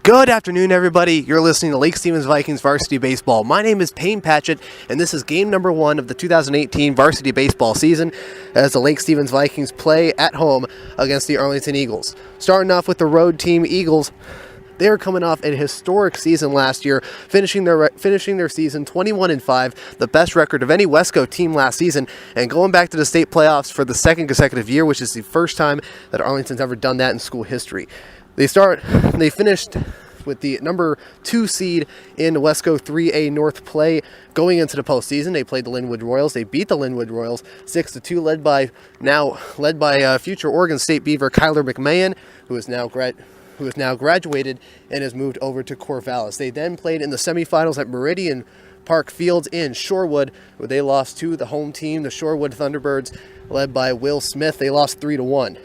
Good afternoon, everybody. You're listening to Lake Stevens Vikings Varsity Baseball. My name is Payne Patchett, and this is game number 1 of the 2018 Varsity Baseball season as the Lake Stevens Vikings play at home against the Arlington Eagles. Starting off with the road team Eagles, they are coming off a historic season last year, finishing their season 21-5, the best record of any Wesco team last season, and going back to the state playoffs for the second consecutive year, which is the first time that Arlington's ever done that in school history. They finished with the number 2 seed in Wesco 3A North play going into the postseason. They played the Linwood Royals. They beat the Linwood Royals 6-2, led by future Oregon State Beaver Kyler McMahon, who is now graduated and has moved over to Corvallis. They then played in the semifinals at Meridian Park Fields in Shorewood, where they lost to the home team, the Shorewood Thunderbirds, led by Will Smith. They lost 3-1.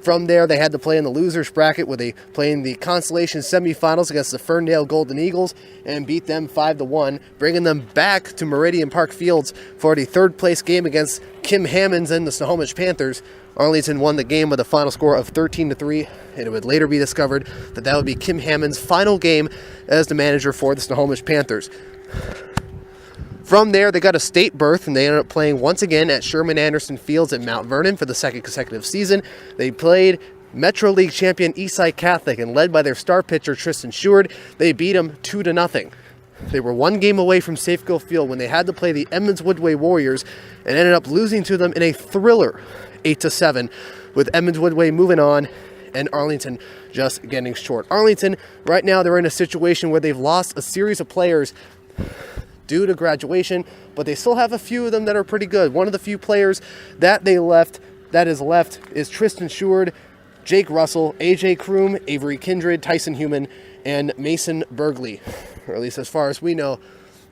From there, they had to play in the losers bracket, where they played in the consolation semifinals against the Ferndale Golden Eagles and beat them 5-1, bringing them back to Meridian Park Fields for the third place game against Kim Hammonds and the Snohomish Panthers. Arlington won the game with a final score of 13-3, and it would later be discovered that would be Kim Hammonds' final game as the manager for the Snohomish Panthers. From there, they got a state berth, and they ended up playing once again at Sherman Anderson Fields at Mount Vernon for the second consecutive season. They played Metro League champion Eastside Catholic, and led by their star pitcher Tristan Sheward, they beat them 2-0. They were one game away from Safeco Field when they had to play the Edmonds Woodway Warriors and ended up losing to them in a thriller 8-7, with Edmonds Woodway moving on and Arlington just getting short. Arlington, right now, they're in a situation where they've lost a series of players due to graduation, but they still have a few of them that are pretty good. One of the few players that is left is Tristan Sheward, Jake Russell, AJ Kroom, Avery Kindred, Tyson Human, and Mason Bergley, or at least as far as we know.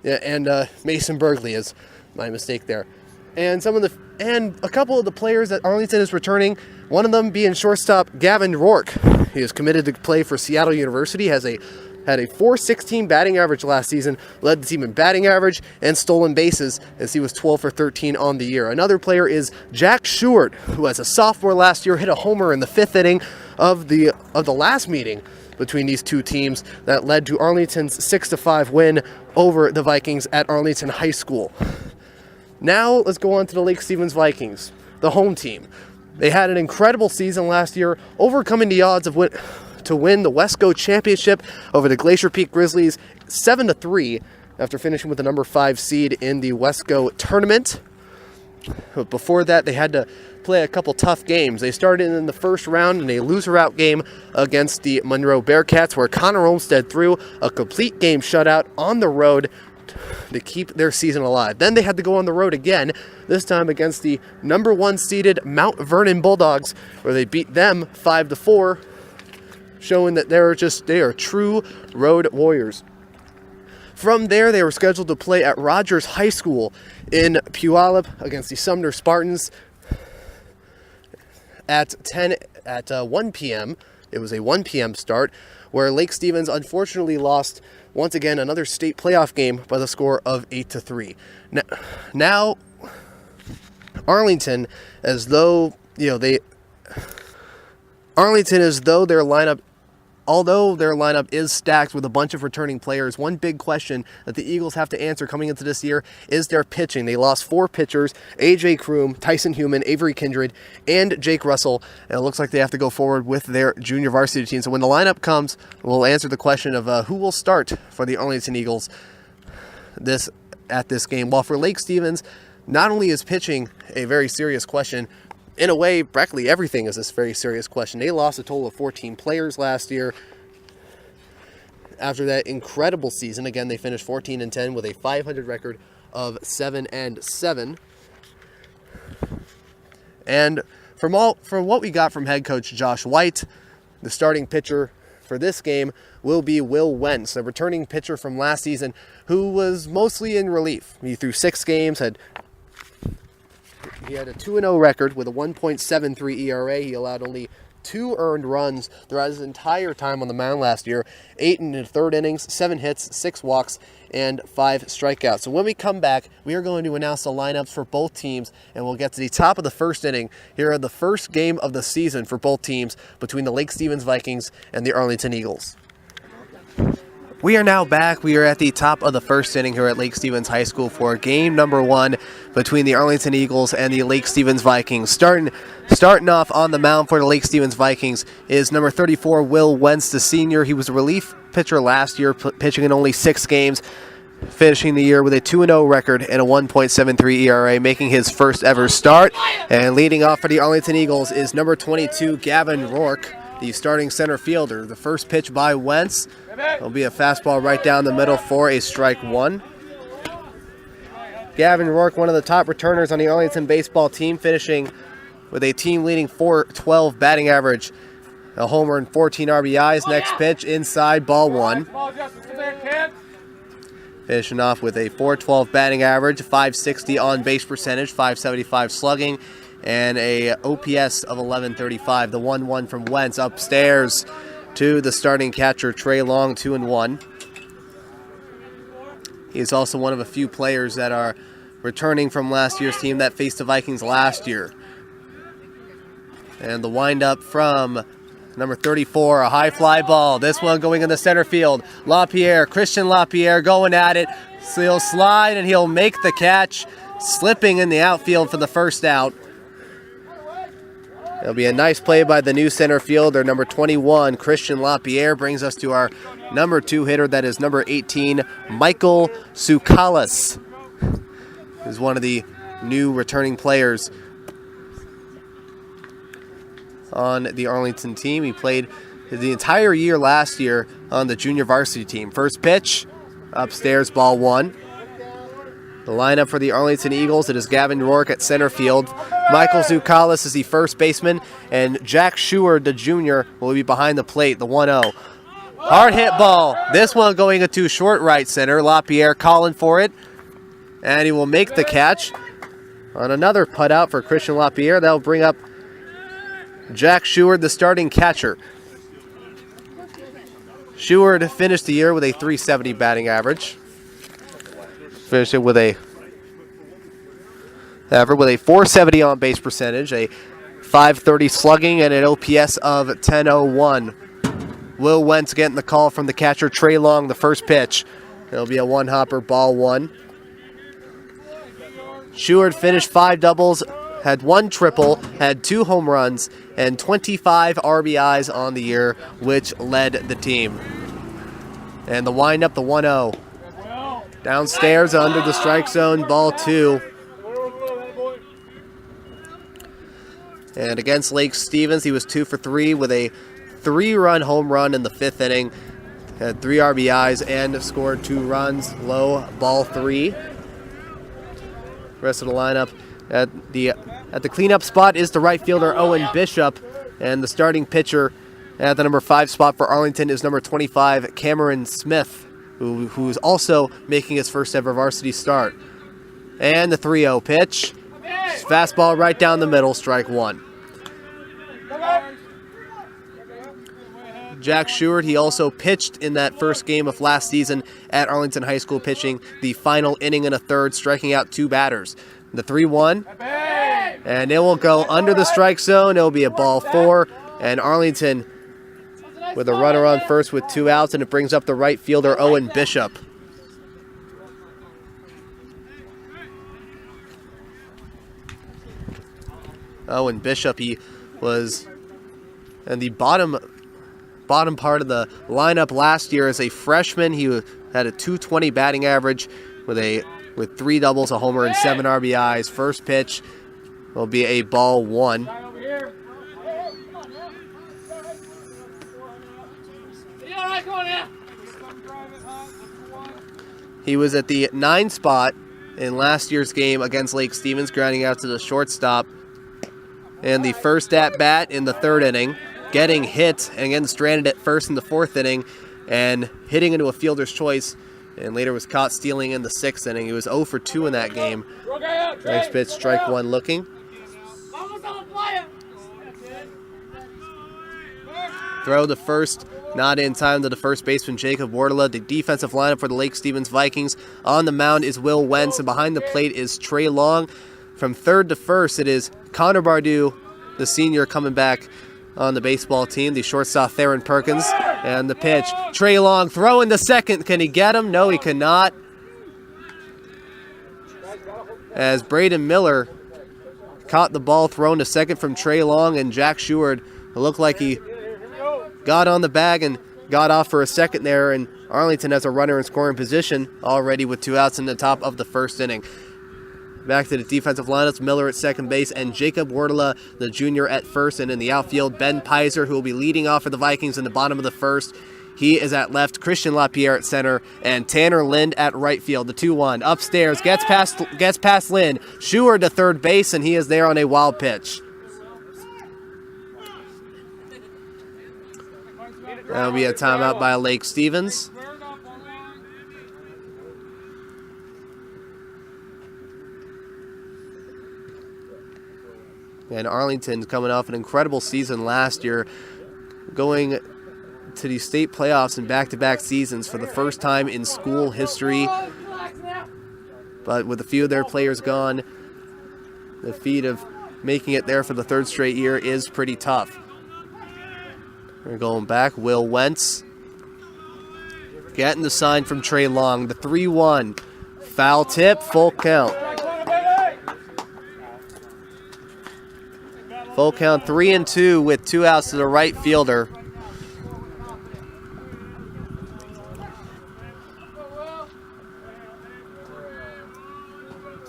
Mason Bergley is my mistake there. And a couple of the players that Arlington is returning, one of them being shortstop Gavin Rourke. He is committed to play for Seattle University, had a .416 batting average last season, led the team in batting average and stolen bases as he was 12 for 13 on the year. Another player is Jack Sheward, who as a sophomore last year hit a homer in the 5th inning of the last meeting between these two teams that led to Arlington's 6-5 win over the Vikings at Arlington High School. Now let's go on to the Lake Stevens Vikings, the home team. They had an incredible season last year, overcoming the odds to win the Wesco Championship over the Glacier Peak Grizzlies 7-3 after finishing with the number 5 seed in the Wesco tournament. But before that, they had to play a couple tough games. They started in the first round in a loser-out game against the Monroe Bearcats, where Connor Olmstead threw a complete game shutout on the road to keep their season alive. Then they had to go on the road again, this time against the number 1 seeded Mount Vernon Bulldogs, where they beat them 5-4, showing that they are true road warriors. From there, they were scheduled to play at Rogers High School in Puyallup against the Sumner Spartans at 1 p.m. It was a 1 p.m. start, where Lake Stevens unfortunately lost once again another state playoff game by the score of 8-3. Now Arlington, as though their lineup, although their lineup is stacked with a bunch of returning players, one big question that the Eagles have to answer coming into this year is their pitching. They lost 4 pitchers, AJ Kroom, Tyson Human, Avery Kindred, and Jake Russell, and it looks like they have to go forward with their junior varsity team. So when the lineup comes, we'll answer the question of who will start for the Arlington Eagles at this game. While for Lake Stevens, not only is pitching a very serious question, in a way, practically everything is this very serious question. They lost a total of 14 players last year. After that incredible season, again, they finished 14-10 with a .500 record of 7-7. And from what we got from head coach Josh White, the starting pitcher for this game will be Will Wentz, a returning pitcher from last season who was mostly in relief. He threw 6 games, He had a 2-0 record with a 1.73 ERA. He allowed only 2 earned runs throughout his entire time on the mound last year. 8 in the third innings, 7 hits, 6 walks, and 5 strikeouts. So when we come back, we are going to announce the lineups for both teams, and we'll get to the top of the first inning. Here are the first game of the season for both teams between the Lake Stevens Vikings and the Arlington Eagles. We are now back. We are at the top of the first inning here at Lake Stevens High School for game number 1 between the Arlington Eagles and the Lake Stevens Vikings. Starting off on the mound for the Lake Stevens Vikings is number 34, Will Wentz, the senior. He was a relief pitcher last year, pitching in only 6 games, finishing the year with a 2-0 record and a 1.73 ERA, making his first ever start. And leading off for the Arlington Eagles is number 22, Gavin Rourke, the starting center fielder. The first pitch by Wentz will be a fastball right down the middle for a strike 1. Gavin Rourke, one of the top returners on the Arlington baseball team, finishing with a team-leading .412 batting average, a homer and 14 RBIs. Next pitch inside, ball 1. Finishing off with a .412 batting average, .560 on-base percentage, .575 slugging, and a OPS of 1135. The 1-1 from Wentz upstairs to the starting catcher, Trey Long, 2-1. He is also one of a few players that are returning from last year's team that faced the Vikings last year. And the windup from number 34, a high fly ball. This one going in the center field. Christian LaPierre going at it. So he'll slide and he'll make the catch, slipping in the outfield for the first out. It'll be a nice play by the new center fielder, number 21, Christian LaPierre. Brings us to our number 2 hitter, that is number 18, Michael Tsoukalas. He's one of the new returning players on the Arlington team. He played the entire year last year on the junior varsity team. First pitch, upstairs, ball 1. The lineup for the Arlington Eagles, it is Gavin Rourke at center field. Michael Tsoukalas is the first baseman, and Jack Sheward, the junior, will be behind the plate, the 1-0. Hard hit ball. This one going into short right center. LaPierre calling for it, and he will make the catch on another put out for Christian LaPierre. That will bring up Jack Sheward, the starting catcher. Sheward finished the year with a .370 batting average. Finished it with a .470 on base percentage, a .530 slugging, and an OPS of 1001. Will Wentz getting the call from the catcher, Trey Long, the first pitch. It'll be a 1-hopper, ball 1. Sheward finished 5 doubles, had 1 triple, had 2 home runs, and 25 RBIs on the year, which led the team. And the windup, the 1-0. Downstairs under the strike zone, ball 2. And against Lake Stevens, he was 2 for 3 with a 3-run home run in the 5th inning. Had 3 RBIs and scored 2 runs. Low, ball 3. Rest of the lineup at the cleanup spot is the right fielder Owen Bishop, and the starting pitcher at the number 5 spot for Arlington is number 25 Cameron Smith, who is also making his first ever varsity start. And the 3-0 pitch. Fastball right down the middle, strike 1. Jack Sheward, he also pitched in that first game of last season at Arlington High School, pitching the final inning and a third, striking out 2 batters. The 3-1, and it will go under the strike zone. It will be a ball 4, and Arlington with a runner on first with 2 outs, and it brings up the right fielder Owen Bishop. Owen Bishop, he was in the bottom part of the lineup last year as a freshman. He had a .220 batting average with 3 doubles, a homer, and 7 RBIs. First pitch will be a ball 1. He was at the 9 spot in last year's game against Lake Stevens, grounding out to the shortstop. And the first at-bat in the 3rd inning, getting hit and again stranded at first in the 4th inning and hitting into a fielder's choice, and later was caught stealing in the 6th inning. He was 0 for 2 in that game. Next pitch, strike 1 looking. Throw to first, not in time to the first baseman, Jacob Wardla. The defensive lineup for the Lake Stevens Vikings. On the mound is Will Wentz, and behind the plate is Trey Long. From third to first, it is Connor Bardew, the senior, coming back on the baseball team. The shortstop, Theron Perkins. And the pitch, Trey Long throwing to second. Can he get him? No, he cannot. As Braden Miller caught the ball thrown to second from Trey Long, and Jack Sheward, it looked like he got on the bag and got off for a second there, and Arlington has a runner in scoring position already with 2 outs in the top of the first inning. Back to the defensive lineups, Miller at second base and Jacob Wardla, the junior, at first, and in the outfield, Ben Pizer, who will be leading off for the Vikings in the bottom of the first. He is at left, Christian LaPierre at center, and Tanner Lind at right field. The 2-1 upstairs, gets past Lind. Sheward to third base, and he is there on a wild pitch. That'll be a timeout by Lake Stevens. And Arlington's coming off an incredible season last year, going to the state playoffs in back-to-back seasons for the first time in school history. But with a few of their players gone, the feat of making it there for the third straight year is pretty tough. We're going back. Will Wentz getting the sign from Trey Long. The 3-1. Foul tip, full count. Full count, 3-2 with 2 outs to the right fielder.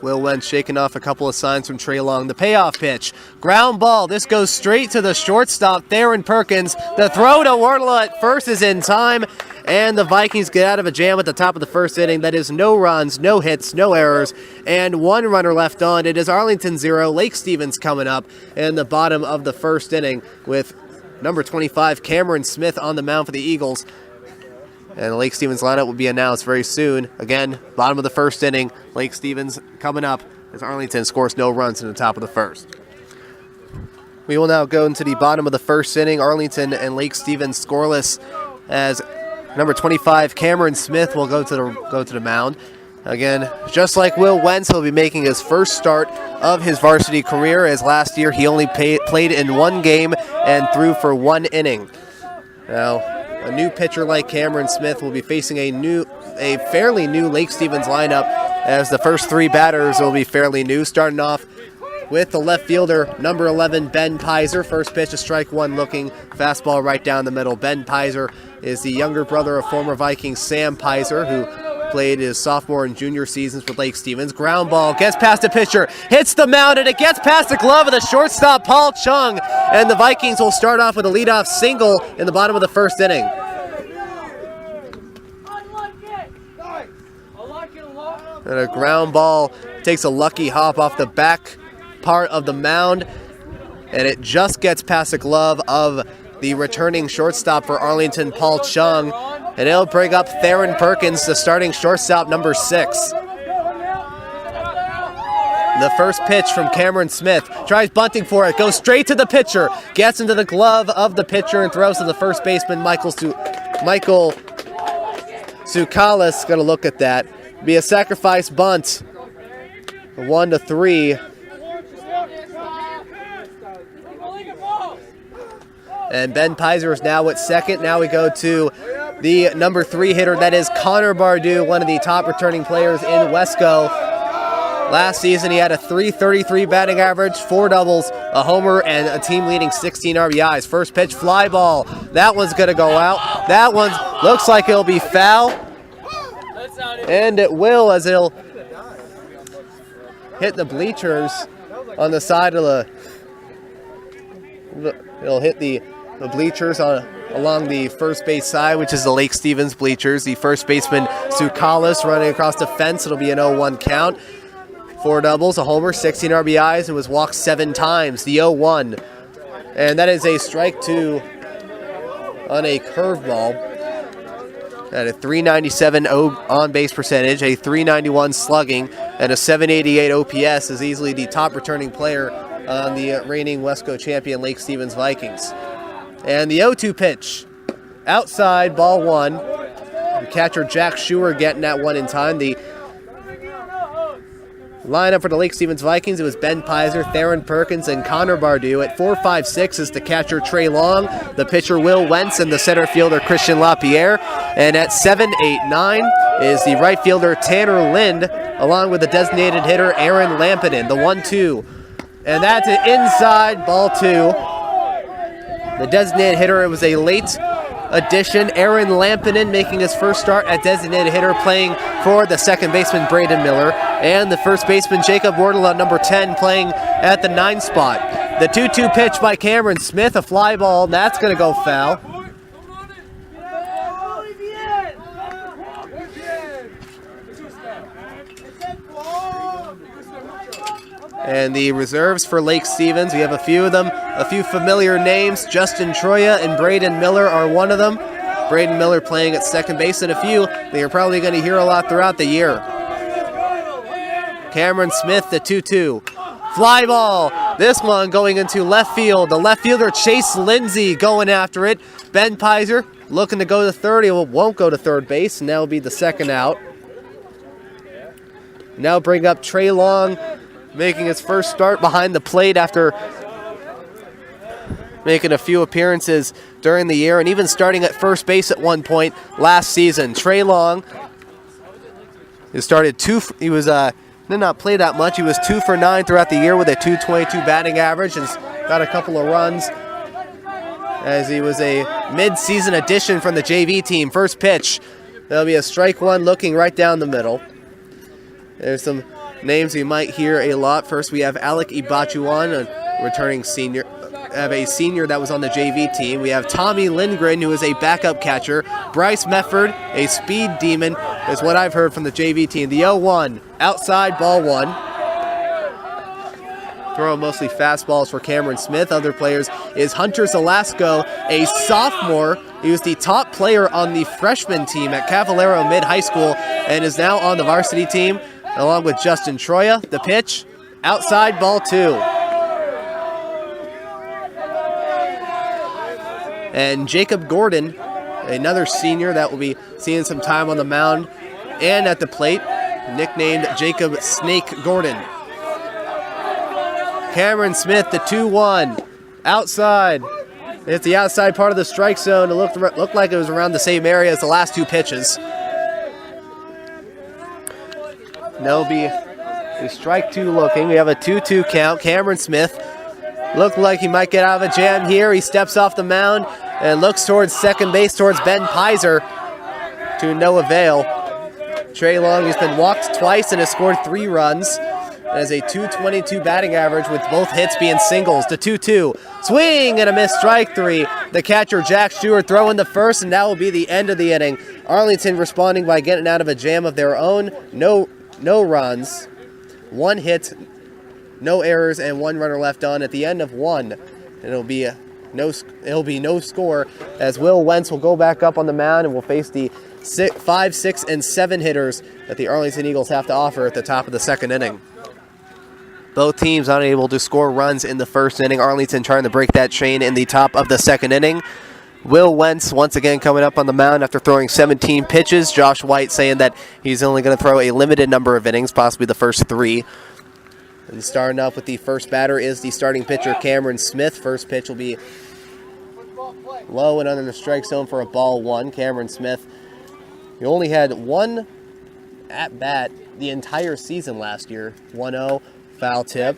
Will Wentz shaking off a couple of signs from Trey Long. The payoff pitch. Ground ball. This goes straight to the shortstop, Theron Perkins. The throw to Wardla at first is in time, and the Vikings get out of a jam at the top of the first inning. That is no runs, no hits, no errors, and 1 runner left on. It is Arlington 0, Lake Stevens coming up in the bottom of the first inning with number 25, Cameron Smith, on the mound for the Eagles. And the Lake Stevens lineup will be announced very soon. Again, bottom of the first inning, Lake Stevens coming up as Arlington scores no runs in the top of the first. We will now go into the bottom of the first inning. Arlington and Lake Stevens scoreless, as number 25, Cameron Smith, will go to the mound. Again, just like Will Wentz, he'll be making his first start of his varsity career, as last year he only played in 1 game and threw for 1 inning. Now, a new pitcher like Cameron Smith will be facing a fairly new Lake Stevens lineup, as the first 3 batters will be fairly new, starting off with the left fielder, number 11, Ben Pizer. First pitch, a strike one looking, fastball right down the middle. Ben Pizer is the younger brother of former Viking Sam Pizer, who played his sophomore and junior seasons with Lake Stevens. Ground ball, gets past the pitcher, hits the mound, and it gets past the glove of the shortstop, Paul Chung. And the Vikings will start off with a leadoff single in the bottom of the first inning. And a ground ball takes a lucky hop off the back part of the mound, and it just gets past the glove of the returning shortstop for Arlington, Paul Chung, and it'll bring up Theron Perkins, the starting shortstop, number 6. The first pitch from Cameron Smith, tries bunting for it, goes straight to the pitcher, gets into the glove of the pitcher and throws to the first baseman, Michael Tsoukalis. Going to look at that. Be a sacrifice bunt, 1-3. And Ben Pizer is now at second. Now we go to the number 3 hitter, that is Connor Bardew, one of the top returning players in Wesco. Last season he had a .333 batting average, 4 doubles, a homer, and a team-leading 16 RBIs. First pitch, fly ball. That one's going to go out. That one looks like it'll be foul. And it will, as it'll hit the bleachers on the side of it'll hit the bleachers along the first base side, which is the Lake Stevens bleachers. The first baseman, Tsoukalis, running across the fence. It'll be an 0-1 count. 4 doubles, a homer, 16 RBIs, and was walked 7 times. The 0-1. And that is a strike 2 on a curveball. At a .397 on-base percentage, a .391 slugging, and a .788 OPS, is easily the top returning player on the reigning Wesco champion Lake Stevens Vikings. And the 0-2 pitch. Outside, ball 1. The catcher Jack Schuer getting that one in time. The lineup for the Lake Stevens Vikings, it was Ben Pizer, Theron Perkins, and Connor Bardew. At 4-5-6 is the catcher Trey Long, the pitcher Will Wentz, and the center fielder Christian LaPierre. And at 7-8-9 is the right fielder Tanner Lind, along with the designated hitter Aaron Lampinen, the 1-2. And that's an inside, ball 2. The designated hitter, it was a late addition, Aaron Lampinen, making his first start at designated hitter, playing for the second baseman Braden Miller, and the first baseman Jacob Wardle, number 10, playing at the 9 spot. The 2-2 pitch by Cameron Smith, a fly ball, and that's going to go foul. And the reserves for Lake Stevens, we have a few of them, a few familiar names. Justin Troya and Braden Miller are one of them. Braden Miller playing at second base, and a few that you're probably going to hear a lot throughout the year. Cameron Smith, the 2-2. Fly ball. This one going into left field. The left fielder Chase Lindsay going after it. Ben Pizer looking to go to third. He won't go to third base, and that will be the second out. Now bring up Trey Long, making his first start behind the plate after making a few appearances during the year and even starting at first base at one point last season. Trey Long, did not play that much. He was 2 for 9 throughout the year with a .222 batting average and got a couple of runs as he was a mid-season addition from the JV team. First pitch, that'll be a strike 1 looking right down the middle. There's some names you might hear a lot. First, we have Alec Ibachuan, a returning senior. Have a senior that was on the JV team. We have Tommy Lindgren, who is a backup catcher. Bryce Mefford, a speed demon, is what I've heard from the JV team. The 0-1, outside, ball 1. Throwing mostly fastballs for Cameron Smith. Other players is Hunter Zelasco, a sophomore. He was the top player on the freshman team at Cavallero Mid High School and is now on the varsity team, along with Justin Troya. The pitch, outside, ball 2. And Jacob Gordon, another senior that will be seeing some time on the mound and at the plate, nicknamed Jacob Snake Gordon. Cameron Smith, the 2-1, outside. It's the outside part of the strike zone. It looked like it was around the same area as the last 2 pitches. That'll be a strike 2 looking. We have a 2-2 count. Cameron Smith looked like he might get out of a jam here. He steps off the mound and looks towards second base, towards Ben Pizer, to no avail. Trey Long has been walked twice and has scored 3 runs. And has a .222 batting average with both hits being singles. The 2-2. Swing and a miss, strike 3. The catcher Jack Stewart throwing the first, and that will be the end of the inning. Arlington responding by getting out of a jam of their own. No runs, 1 hit, no errors, and 1 runner left on at the end of 1. And it'll be no score as Will Wentz will go back up on the mound and will face the 5, 6, and 7 hitters that the Arlington Eagles have to offer at the top of the second inning. Both teams unable to score runs in the first inning. Arlington trying to break that chain in the top of the second inning. Will Wentz once again coming up on the mound after throwing 17 pitches. Josh White saying that he's only going to throw a limited number of innings, possibly the first 3. And starting off with the first batter is the starting pitcher Cameron Smith. First pitch will be low and under the strike zone for a ball 1. Cameron Smith, he only had 1 at-bat the entire season last year. 1-0, foul tip.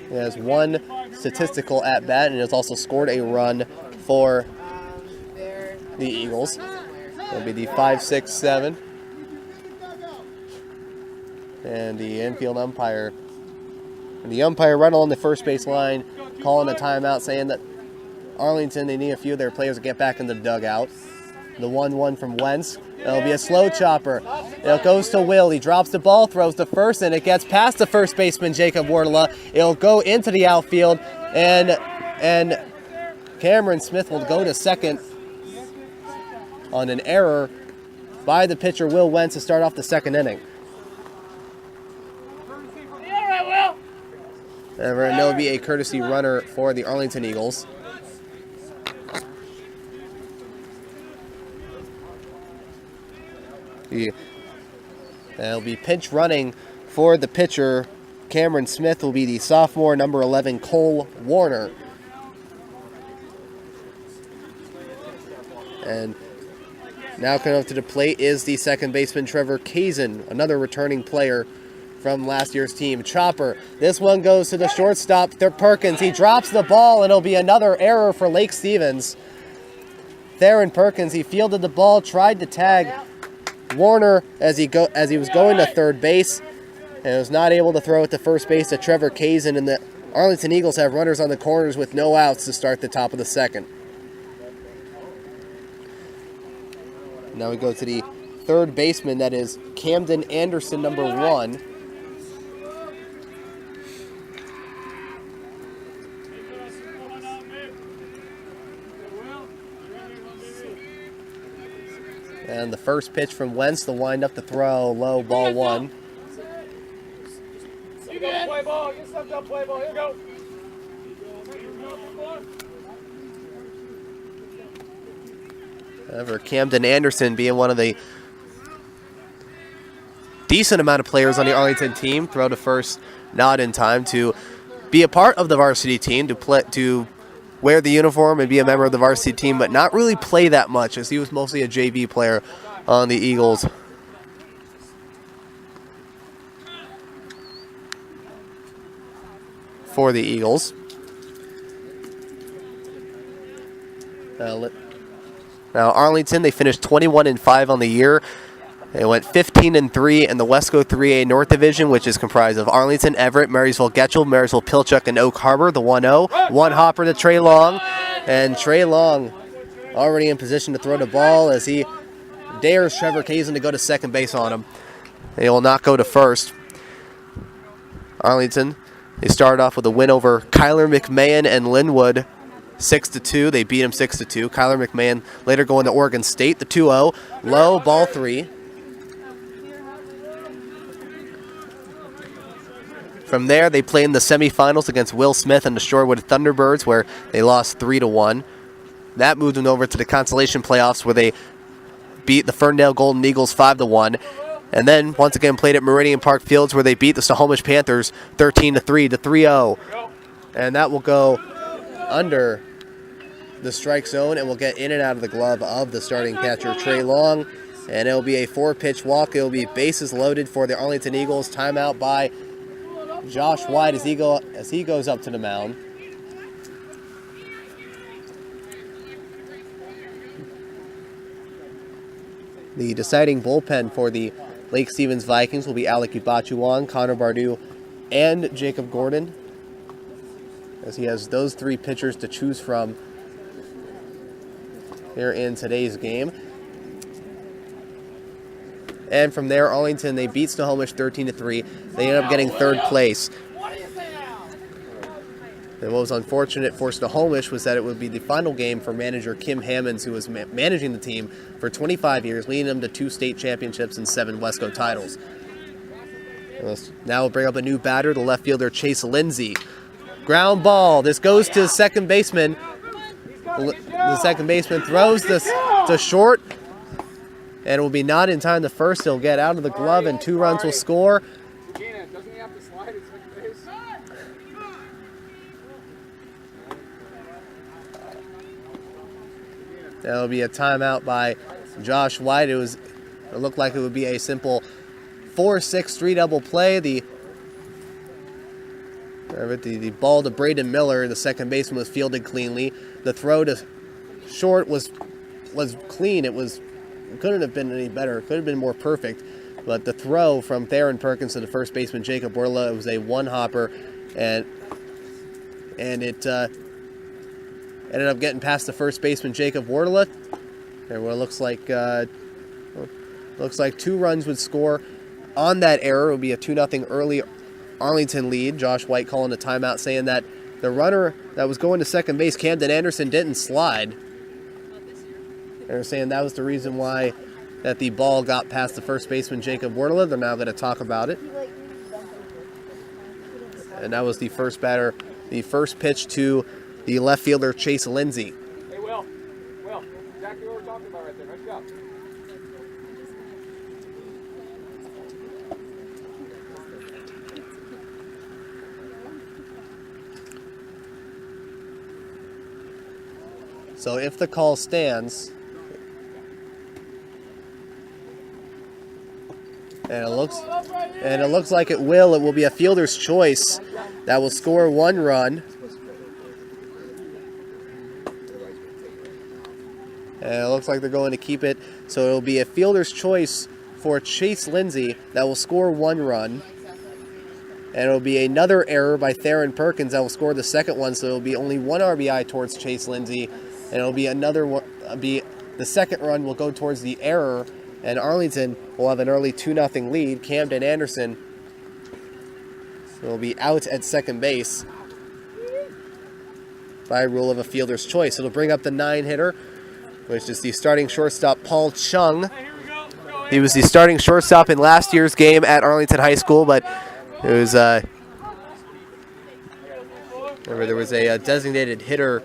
He has 1 statistical at-bat and has also scored a run for the Eagles. It'll be the 5, 6, 7. And the infield umpire. And the umpire right along the first base line calling a timeout, saying that Arlington, they need a few of their players to get back in the dugout. The 1-1 from Wentz. It'll be a slow chopper. It goes to Will. He drops the ball, throws the first, and it gets past the first baseman, Jacob Wardle. It'll go into the outfield, and Cameron Smith will go to second on an error by the pitcher, Will Wentz, to start off the second inning. And there'll be a courtesy runner for the Arlington Eagles. It'll be pinch running for the pitcher. Cameron Smith will be the sophomore, number 11, Cole Warner. And now coming up to the plate is the second baseman, Trevor Kazin, another returning player from last year's team. Chopper, this one goes to the shortstop, Perkins. He drops the ball, and it'll be another error for Lake Stevens. Theron Perkins, he fielded the ball, tried to tag Warner as he was going to third base, and was not able to throw it to first base to Trevor Kazin, and the Arlington Eagles have runners on the corners with no outs to start the top of the second. Now we go to the third baseman, that is Camden Anderson, number 1. And the first pitch from Wentz, the wind up to throw, low, ball 1. You go, play ball. Get stuff up, play ball. Here we go. However, Camden Anderson, being one of the decent amount of players on the Arlington team, throw to first, not in time to be a part of the varsity team, to wear the uniform and be a member of the varsity team, but not really play that much, as he was mostly a JV player on the Eagles. For the Eagles. Now Arlington, they finished 21-5 on the year. They went 15-3 in the Wesco 3A North Division, which is comprised of Arlington, Everett, Marysville, Getchell, Marysville, Pilchuck, and Oak Harbor, the 1-0. One hopper to Trey Long, and Trey Long already in position to throw the ball as he dares Trevor Kazin to go to second base on him. They will not go to first. Arlington, they started off with a win over Kyler McMahon and Linwood, 6-2. They beat him 6-2. Kyler McMahon later going to Oregon State, the 2-0. Low, ball 3. From there, they played in the semifinals against Will Smith and the Shorewood Thunderbirds, where they lost 3-1. That moved them over to the consolation playoffs, where they beat the Ferndale Golden Eagles 5-1. And then, once again, played at Meridian Park Fields, where they beat the Snohomish Panthers 13-3 to 3-0. And that will go under the strike zone and will get in and out of the glove of the starting catcher, Trey Long. And it will be a 4-pitch walk. It will be bases loaded for the Arlington Eagles. Timeout by Josh White as he goes up to the mound. The deciding bullpen for the Lake Stevens Vikings will be Alec Ibachuan, Connor Bardu, and Jacob Gordon, as he has those 3 pitchers to choose from here in today's game. And from there, Arlington, they beat Snohomish 13-3. They end up getting third place. And what was unfortunate for Snohomish was that it would be the final game for manager Kim Hammonds, who was managing the team for 25 years, leading them to 2 state championships and 7 Wesco titles. Now we'll bring up a new batter, the left fielder Chase Lindsay. Ground ball. This goes to the second baseman. The second baseman throws this to short, and it will be not in time to first. He'll get out of the glove, and 2 runs will score. That'll be a timeout by Josh White. It looked like it would be a simple 4-6-3 double play. The ball to Braden Miller, the second baseman, was fielded cleanly. The throw to short was clean. It couldn't have been any better. It could have been more perfect. But the throw from Theron Perkins to the first baseman, Jacob Orla, it was a one-hopper, and it ended up getting past the first baseman, Jacob Wardla. And what looks like 2 runs would score on that error. It would be a 2-0 early Arlington lead. Josh White calling a timeout, saying that the runner that was going to second base, Camden Anderson, didn't slide. They're saying that was the reason why that the ball got past the first baseman, Jacob Wardla. They're now going to talk about it. And that was the first batter, the first pitch to the left fielder, Chase Lindsay. Hey, Will, exactly what we're talking about right there. Nice job. So if the call stands, and it looks like it will be a fielder's choice that will score 1 run. And it looks like they're going to keep it. So it'll be a fielder's choice for Chase Lindsay that will score 1 run. And it'll be another error by Theron Perkins that will score the second one. So it'll be only 1 RBI towards Chase Lindsay. And it'll be another one. The second run will go towards the error. And Arlington will have an early 2-0 lead. Camden Anderson will be out at second base by rule of a fielder's choice. It'll bring up the 9-hitter, which is the starting shortstop, Paul Chung. He was the starting shortstop in last year's game at Arlington High School, but it was remember there was a designated hitter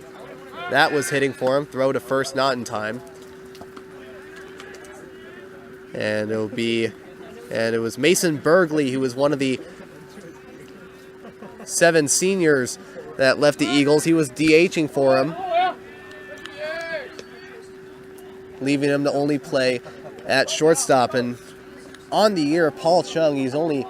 that was hitting for him. Throw to first, not in time. And it was Mason Bergley, who was one of the 7 seniors that left the Eagles. He was DHing for him, leaving him to only play at shortstop. And on the year, Paul Chung, he's only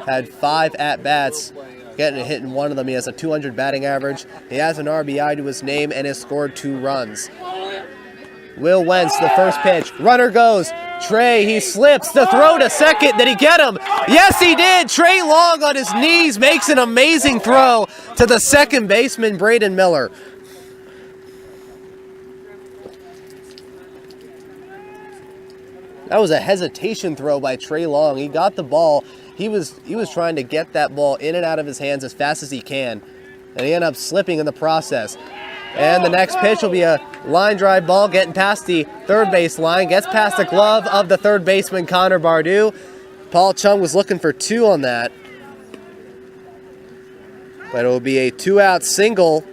had 5 at-bats, getting a hit in 1 of them. He has a 200 batting average. He has an RBI to his name and has scored 2 runs. Will Wentz, the first pitch. Runner goes. Trey, he slips. The throw to second. Did he get him? Yes, he did. Trey Long on his knees makes an amazing throw to the second baseman, Braden Miller. That was a hesitation throw by Trey Long. He got the ball. He was trying to get that ball in and out of his hands as fast as he can, and he ended up slipping in the process. And the next pitch will be a line drive ball getting past the third base line. Gets past the glove of the third baseman, Connor Bardou. Paul Chung was looking for 2 on that. But it will be a 2-out single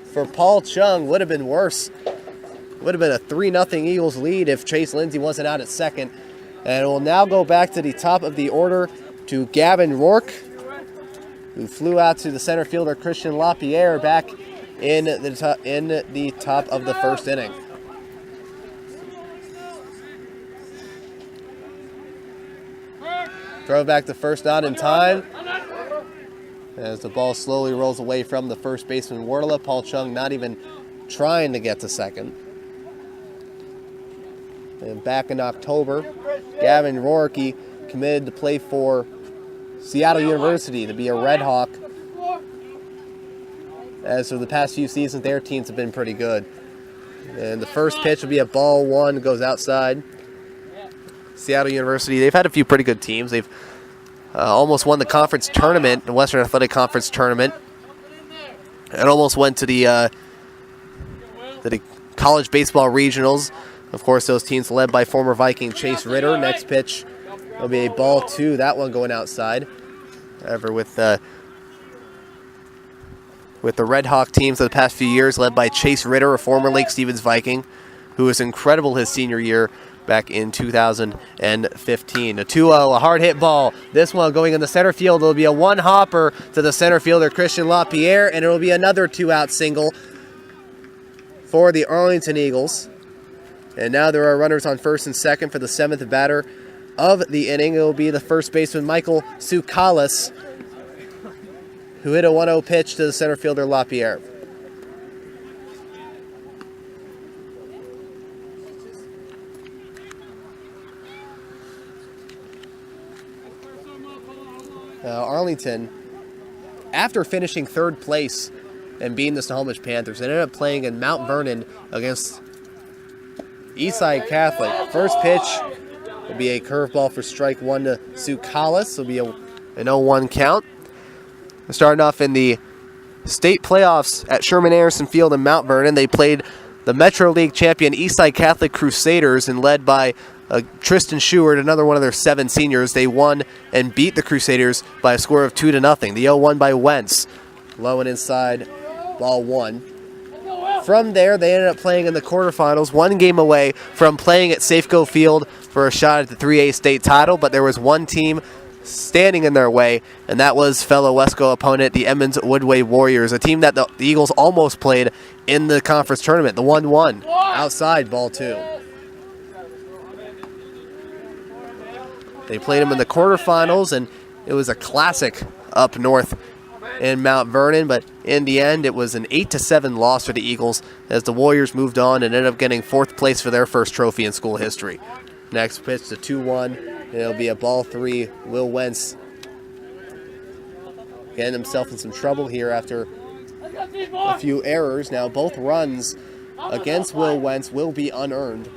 for Paul Chung. Would have been worse. Would have been a 3-0 Eagles lead if Chase Lindsay wasn't out at second. And it will now go back to the top of the order to Gavin Rourke, who flew out to the center fielder Christian LaPierre back in the top of the first inning. Throw back to first, not in time. As the ball slowly rolls away from the first baseman Wardla. Paul Chung not even trying to get to second. And back in October, Gavin Rourke committed to play for Seattle University to be a Red Hawk. As for the past few seasons, their teams have been pretty good. And the first pitch will be a ball 1, goes outside. Seattle University, they've had a few pretty good teams. They've almost won the conference tournament, the Western Athletic Conference tournament, and almost went to the college baseball regionals. Of course, those teams led by former Viking Chase Ritter. Next pitch will be a ball 2, that one going outside. However, with the Red Hawk teams of the past few years, led by Chase Ritter, a former Lake Stevens Viking, who was incredible his senior year back in 2015. A 2-0, a hard hit ball. This one going in the center field. It'll be a 1-hopper to the center fielder, Christian LaPierre, and it'll be another 2-out single for the Arlington Eagles. And now there are runners on first and second for the 7th batter of the inning. It will be the first baseman, Michael Tsoukalas, who hit a 1-0 pitch to the center fielder, LaPierre. Arlington, after finishing 3rd place and beating the Snohomish Panthers, ended up playing in Mount Vernon against Eastside Catholic. First pitch will be a curveball for strike 1 to Tsoukalas. It'll be an 0-1 count. We're starting off in the state playoffs at Sherman Anderson Field in Mount Vernon. They played the Metro League champion Eastside Catholic Crusaders and led by Tristan Sheward, another one of their 7 seniors, they won and beat the Crusaders by a score of 2-0. The 0-1 by Wentz. Low and inside, ball 1. From there, they ended up playing in the quarterfinals, 1 game away from playing at Safeco Field for a shot at the 3A state title, but there was one team standing in their way, and that was fellow Wesco opponent, the Emmons Woodway Warriors, a team that the Eagles almost played in the conference tournament, the 1-1. Outside, ball 2. They played them in the quarterfinals, and it was a classic up north in Mount Vernon, but in the end, it was an 8-7 loss for the Eagles as the Warriors moved on and ended up getting 4th place for their first trophy in school history. Next pitch to 2-1. It'll be a ball 3. Will Wentz getting himself in some trouble here after a few errors. Now both runs against Will Wentz will be unearned.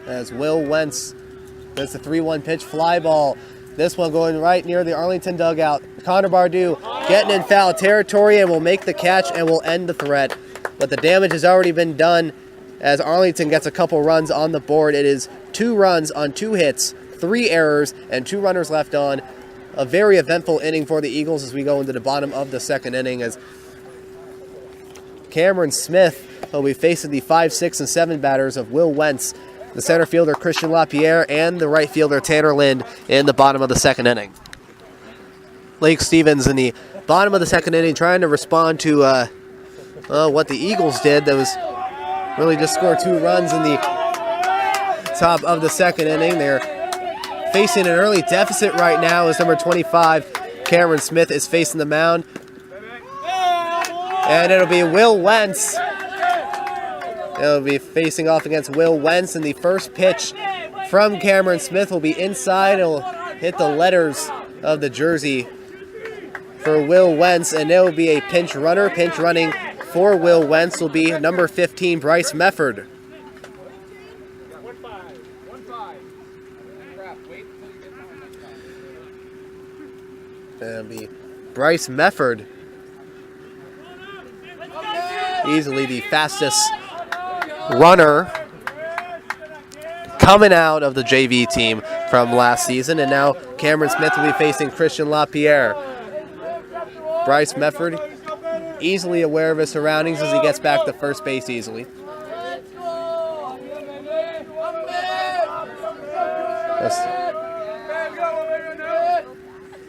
As Will Wentz gets a 3-1 pitch, fly ball. This one going right near the Arlington dugout. Connor Bardou getting in foul territory and will make the catch and will end the threat. But the damage has already been done as Arlington gets a couple runs on the board. It is 2 runs on 2 hits, 3 errors, and 2 runners left on. A very eventful inning for the Eagles as we go into the bottom of the 2nd inning as Cameron Smith will be facing the 5, 6, and 7 batters of Will Wentz, the center fielder Christian LaPierre, and the right fielder Tanner Lind in the bottom of the 2nd inning. Lake Stevens in the bottom of the 2nd inning trying to respond to what the Eagles did. That was really just score 2 runs in the top of the 2nd inning. They're facing an early deficit right now as number 25, Cameron Smith, is facing the mound. And it'll be Will Wentz. It'll be facing off against Will Wentz, and the first pitch from Cameron Smith will be inside. It'll hit the letters of the jersey for Will Wentz, and there will be a pinch runner. Pinch running for Will Wentz will be number 15, Bryce Mefford. It'll be Bryce Mefford, easily the fastest runner coming out of the JV team from last season, and now Cameron Smith will be facing Christian LaPierre. Bryce Mefford easily aware of his surroundings as he gets back to first base easily.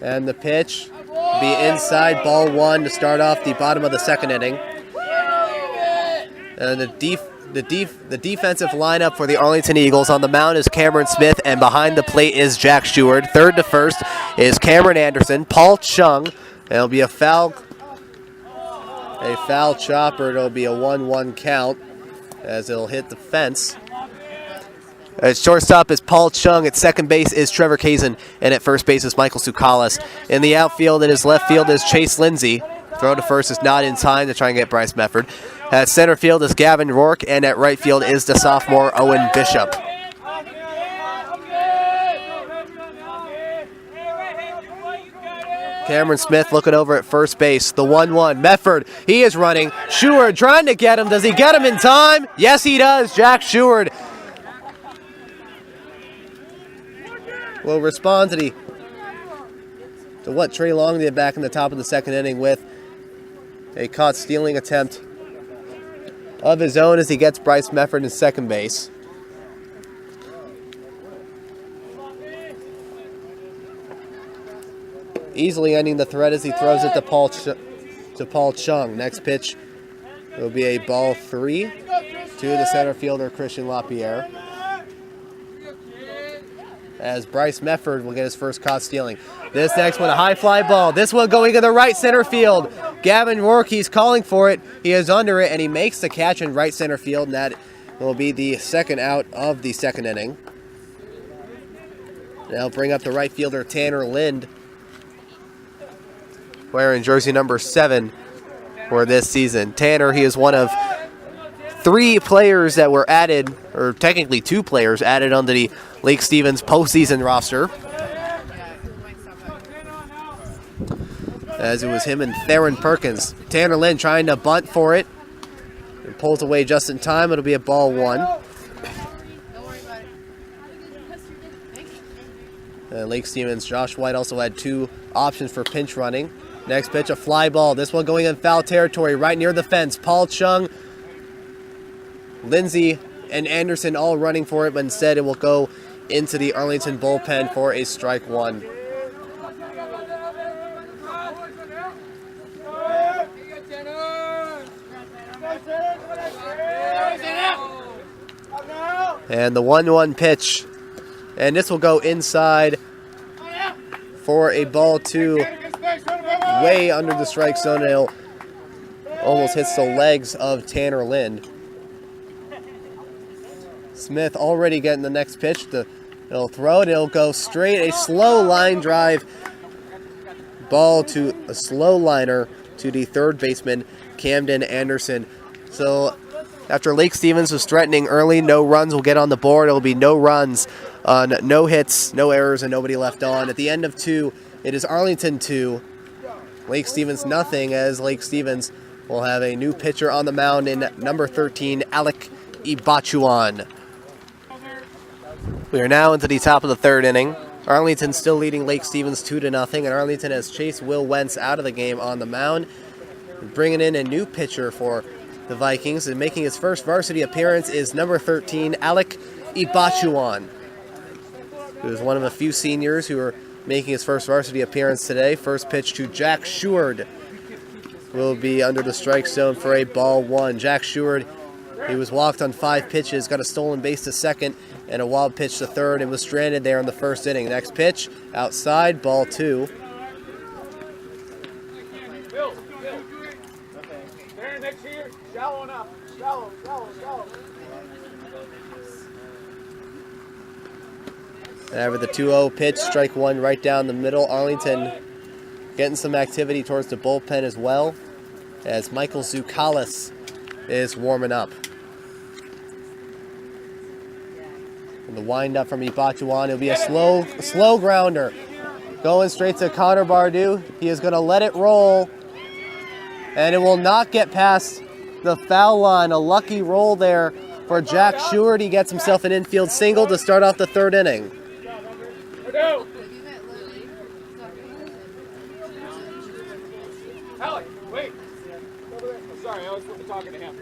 And the pitch will be inside, ball 1 to start off the bottom of the 2nd inning. And the defensive lineup for the Arlington Eagles: on the mound is Cameron Smith, and behind the plate is Jack Stewart. Third to first is Cameron Anderson. Paul Chung. It'll be a foul chopper. It'll be a 1-1 count as it'll hit the fence. At shortstop is Paul Chung. At second base is Trevor Kazin. And at first base is Michael Sukalis. In the outfield, in his left field is Chase Lindsay. Throw to first is not in time to try and get Bryce Mefford. At center field is Gavin Rourke. And at right field is the sophomore Owen Bishop. Cameron Smith looking over at first base. The 1-1. Mefford, he is running. Sheward trying to get him. Does he get him in time? Yes, he does. Jack Sheward will respond to what Trey Long did back in the top of the 2nd inning with a caught stealing attempt of his own as he gets Bryce Mefford in second base. Easily ending the threat as he throws it to Paul Chung. Next pitch will be a ball 3 to the center fielder Christian LaPierre, as Bryce Mefford will get his first caught stealing. This next one, a high fly ball. This one going to the right center field. Gavin Rourke, he's calling for it. He is under it, and he makes the catch in right center field, and that will be the second out of the 2nd inning. Now bring up the right fielder Tanner Lind, wearing jersey number 7 for this season. Tanner, he is one of 3 players that were added, or technically 2 players added onto the Lake Stevens postseason roster. as it was him and Theron Perkins. Tanner Lynn trying to bunt for it. And pulls away just in time. It'll be a ball 1. Lake Stevens, Josh White also had 2 options for pinch running. Next pitch, a fly ball. This one going in foul territory right near the fence. Paul Chung, Lindsay, and Anderson all running for it, but instead it will go into the Arlington bullpen for a strike 1. And the 1-1 pitch. And this will go inside for a ball 2, way under the strike zone. It'll almost hits the legs of Tanner Lind. Smith already getting the next pitch. It'll throw it. It'll go straight. A slow line drive. Ball to a slow liner to the third baseman, Camden Anderson. So after Lake Stevens was threatening early, no runs will get on the board. It'll be no runs on no hits, no errors, and nobody left on. At the end of 2, it is Arlington 2, Lake Stevens nothing, as Lake Stevens will have a new pitcher on the mound in number 13, Alec Ibachuan. We are now into the top of the 3rd inning. Arlington still leading Lake Stevens 2-0, and Arlington has chased Will Wentz out of the game on the mound. Bringing in a new pitcher for the Vikings, and making his first varsity appearance is number 13, Alec Ibachuan, who is one of a few seniors who are making his first varsity appearance today. First pitch to Jack Sheward will be under the strike zone for a ball 1. Jack Sheward, he was walked on 5 pitches, got a stolen base to second, and a wild pitch to third, and was stranded there in the first inning. Next pitch, outside, ball 2. Shallow enough. Shallow. After the 2-0 pitch, strike 1 right down the middle. Arlington getting some activity towards the bullpen as well, as Michael Zukalis is warming up. And the windup from Ibachuan, it'll be a slow grounder. Going straight to Connor Bardu. He is going to let it roll, and it will not get past the foul line. A lucky roll there for Jack Sheward. He gets himself an infield single to start off the 3rd inning. Alec, wait. Sorry, I was talking to him.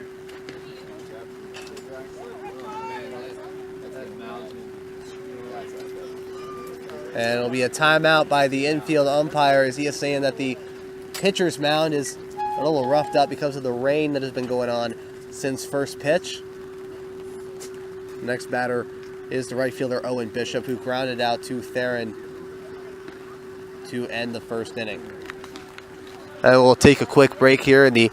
And it'll be a timeout by the infield umpire, as he is saying that the pitcher's mound is a little roughed up because of the rain that has been going on since first pitch. The next batter is the right fielder Owen Bishop, who grounded out to Theron to end the 1st inning. And we'll take a quick break here in the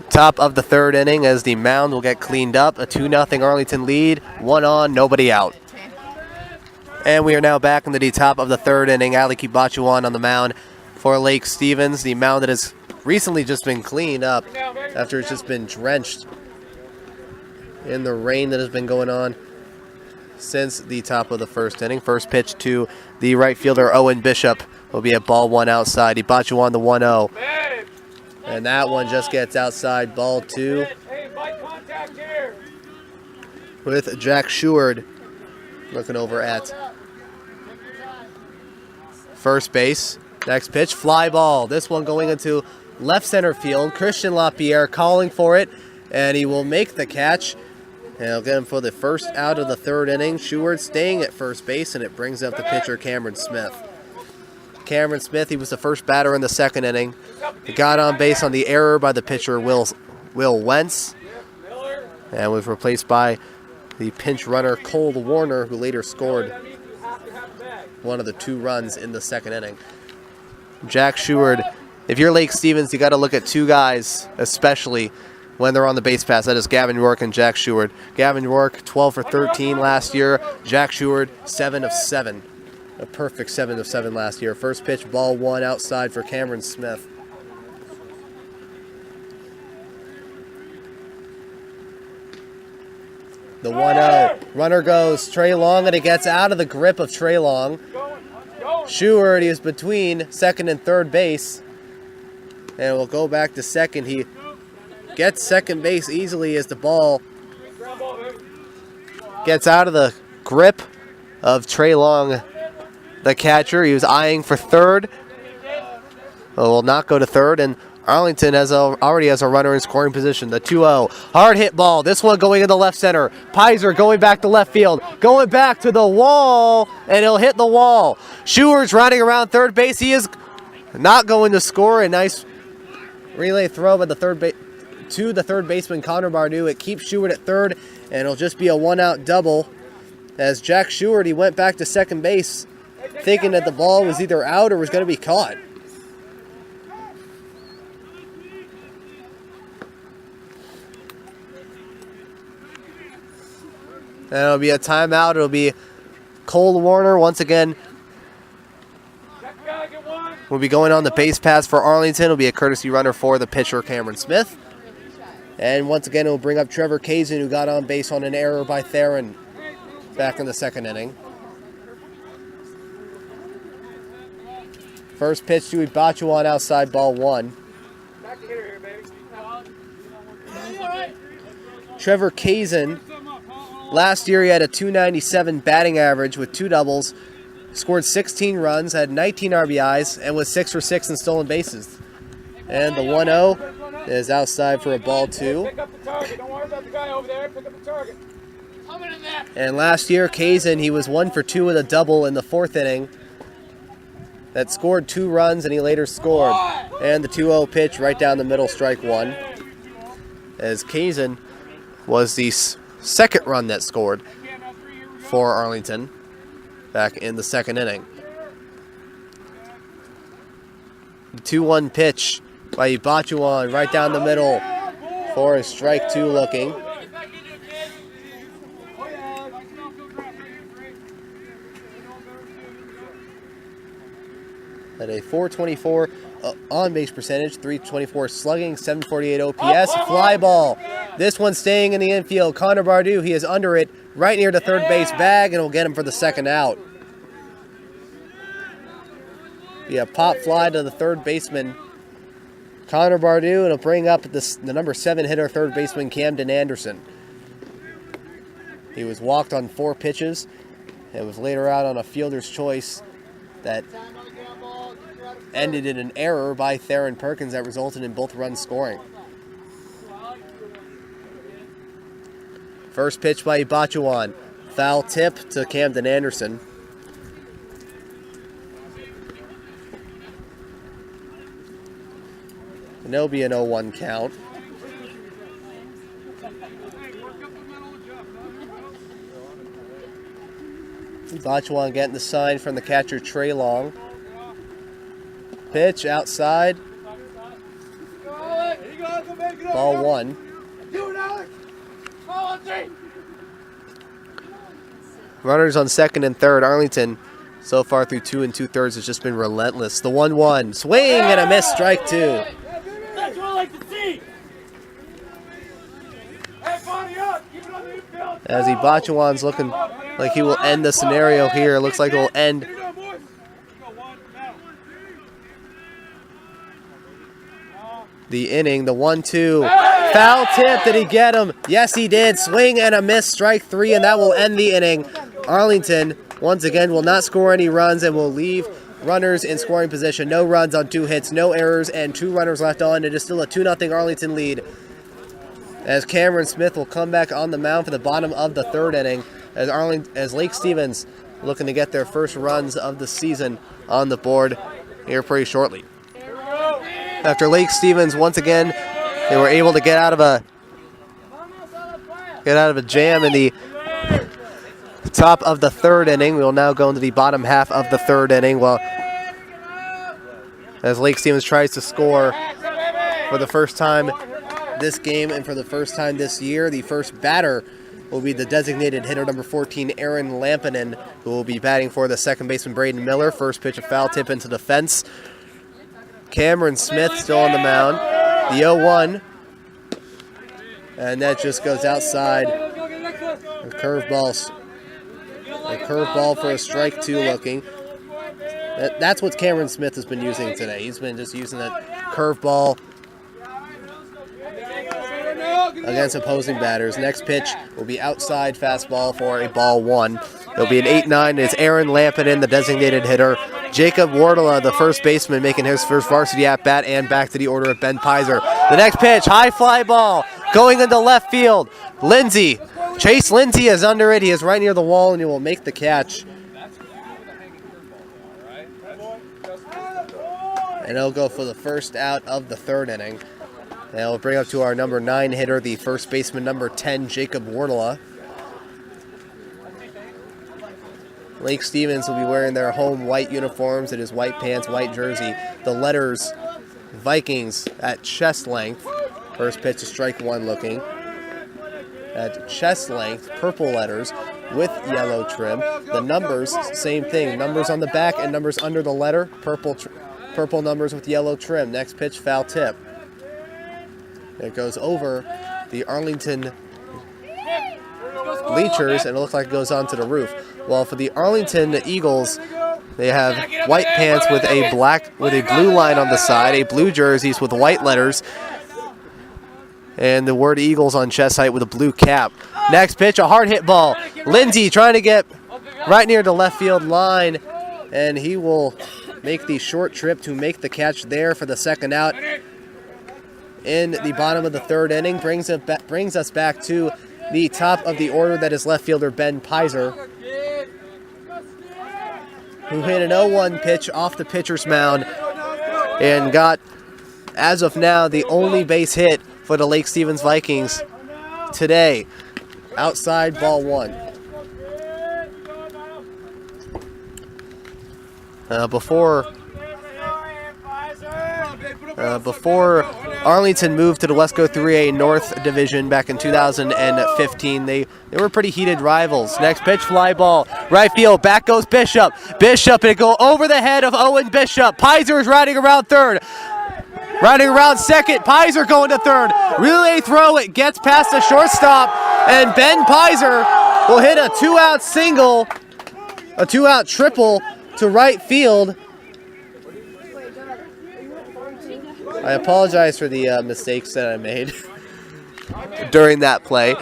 top of the 3rd inning, as the mound will get cleaned up. A 2-0 Arlington lead, 1 on, nobody out. And we are now back into the top of the 3rd inning. Alec Ibachuan on the mound for Lake Stevens. The mound that has recently just been cleaned up after it's just been drenched in the rain that has been going on since the top of the 1st inning. First pitch to the right fielder Owen Bishop will be a ball 1 outside. Ibachuan the 1-0. And that one just gets outside, ball 2. With Jack Sheward looking over at first base. Next pitch, fly ball. This one going into left center field. Christian LaPierre calling for it, and he will make the catch. And he'll get him for the first out of the 3rd inning. Sheward staying at first base, and it brings up the pitcher Cameron Smith. Cameron Smith, he was the first batter in the 2nd inning. He got on base on the error by the pitcher Will Wentz, and was replaced by the pinch runner Cole Warner, who later scored one of the 2 runs in the 2nd inning. Jack Sheward, if you're Lake Stevens, you got to look at 2 guys, especially when they're on the base pass. That is Gavin York and Jack Sheward. Gavin York, 12 for 13 last year. Jack Sheward, 7 of 7. A perfect 7 of 7 last year. First pitch, ball 1 outside for Cameron Smith. The 1-0. Runner goes Trey Long, and it gets out of the grip of Trey Long. Sheward, he is between second and third base. And we'll go back to second. He gets second base easily as the ball gets out of the grip of Trey Long, the catcher. He was eyeing for third. Will not go to third, and Arlington already has a runner in scoring position. The 2-0. Hard hit ball. This one going into left center. Pizer going back to left field. Going back to the wall, and he'll hit the wall. Sheward's running around third base. He is not going to score. A nice relay throw by the third baseman, Connor Bardew. It keeps Sheward at third, and it'll just be a one-out double. As Jack Sheward, he went back to second base thinking that the ball was either out or was going to be caught. And it'll be a timeout. It'll be Cole Warner once again. Will be going on the base pass for Arlington. It'll be a courtesy runner for the pitcher, Cameron Smith. And once again, it will bring up Trevor Kazin, who got on base on an error by Theron back in the second inning. First pitch to Ibachuan outside, ball one. Trevor Kazin, last year he had a .297 batting average with 2 doubles, scored 16 runs, had 19 RBIs, and was 6 for 6 in stolen bases. And the 1-0 is outside for a ball 2. Pick up the target. Don't worry about the guy over there. Pick up the target. And last year, Kazin, he was 1 for 2 with a double in the 4th inning that scored 2 runs, and he later scored. And the 2-0 pitch right down the middle, strike 1. As Kazin was the second run that scored for Arlington back in the second inning. The 2-1 pitch by Ibachuan right down the middle for a strike 2 looking. At a .424 on-base percentage, .324 slugging, .748 OPS, fly ball. This one staying in the infield. Connor Bardew, he is under it, right near the third base bag, and will get him for the second out. Be a pop fly to the third baseman, Connor Bardew, and it'll bring up the number 7 hitter, third baseman Camden Anderson. He was walked on 4 pitches, and was later out on a fielder's choice that ended in an error by Theron Perkins that resulted in both runs scoring. First pitch by Ibachuan. Foul tip to Camden Anderson. And there'll be an 0-1 count. Ibachuan getting the sign from the catcher, Trey Long. Pitch outside. Ball 1. Runners on second and third. Arlington, so far through 2 2/3, has just been relentless. The 1-1. Swing and a miss, strike 2. That's what I like to see. As Ibachuan's looking like he will end the scenario here. It looks like it will end the inning. The 1-2. Foul tip. Did he get him? Yes, he did. Swing and a miss. Strike 3, and that will end the inning. Arlington, once again, will not score any runs and will leave runners in scoring position. No runs on 2 hits, no errors, and 2 runners left on. It is still a 2-0 Arlington lead. As Cameron Smith will come back on the mound for the bottom of the 3rd inning. As Lake Stevens looking to get their first runs of the season on the board here pretty shortly. After Lake Stevens, once again, they were able to get out of a jam in the top of the 3rd inning. We will now go into the bottom half of the 3rd inning. Well, as Lake Stevens tries to score for the first time this game and for the first time this year, the first batter will be the designated hitter, number 14, Aaron Lampinen, who will be batting for the second baseman, Braden Miller. First pitch, a foul tip into the fence. Cameron Smith still on the mound. The 0-1. And that just goes outside. A curveball for a strike 2 looking. That's what Cameron Smith has been using today. He's been just using that curveball against opposing batters. Next pitch will be outside fastball for a ball 1. It'll be an 8-9. It's Aaron Lampinen, the designated hitter. Jacob Wardla, the first baseman, making his first varsity at-bat, and back to the order of Ben Pizer. The next pitch, high fly ball, going into left field. Lindsay, Chase Lindsay is under it. He is right near the wall, and he will make the catch. And it'll go for the first out of the third inning. And it'll bring up to our number 9 hitter, the first baseman, number 10, Jacob Wardla. Lake Stevens will be wearing their home white uniforms. It is white pants, white jersey. The letters Vikings at chest length. First pitch is strike 1 looking. At chest length, purple letters with yellow trim. The numbers, same thing. Numbers on the back and numbers under the letter. Purple numbers with yellow trim. Next pitch, foul tip. It goes over the Arlington bleachers, and it looks like it goes onto the roof. Well, for the Arlington Eagles, they have white pants with a blue line on the side, a blue jerseys with white letters, and the word Eagles on chest height with a blue cap. Next pitch, a hard hit ball. Lindsay trying to get right near the left field line, and he will make the short trip to make the catch there for the second out. In the bottom of the third inning, brings us back to the top of the order. That is left fielder Ben Pizer, who hit an 0-1 pitch off the pitcher's mound and got, as of now, the only base hit for the Lake Stevens Vikings today. Outside, ball 1. Before Arlington moved to the Wesco 3A North Division back in 2015, they were pretty heated rivals. Next pitch, fly ball, right field, back goes Bishop, and it go over the head of Owen Bishop. Pizer is riding around third, riding around second, Pizer going to third, relay throw, it gets past the shortstop, and Ben Pizer will hit a 2-out single, a 2-out triple to right field. I apologize for the mistakes that I made during that play.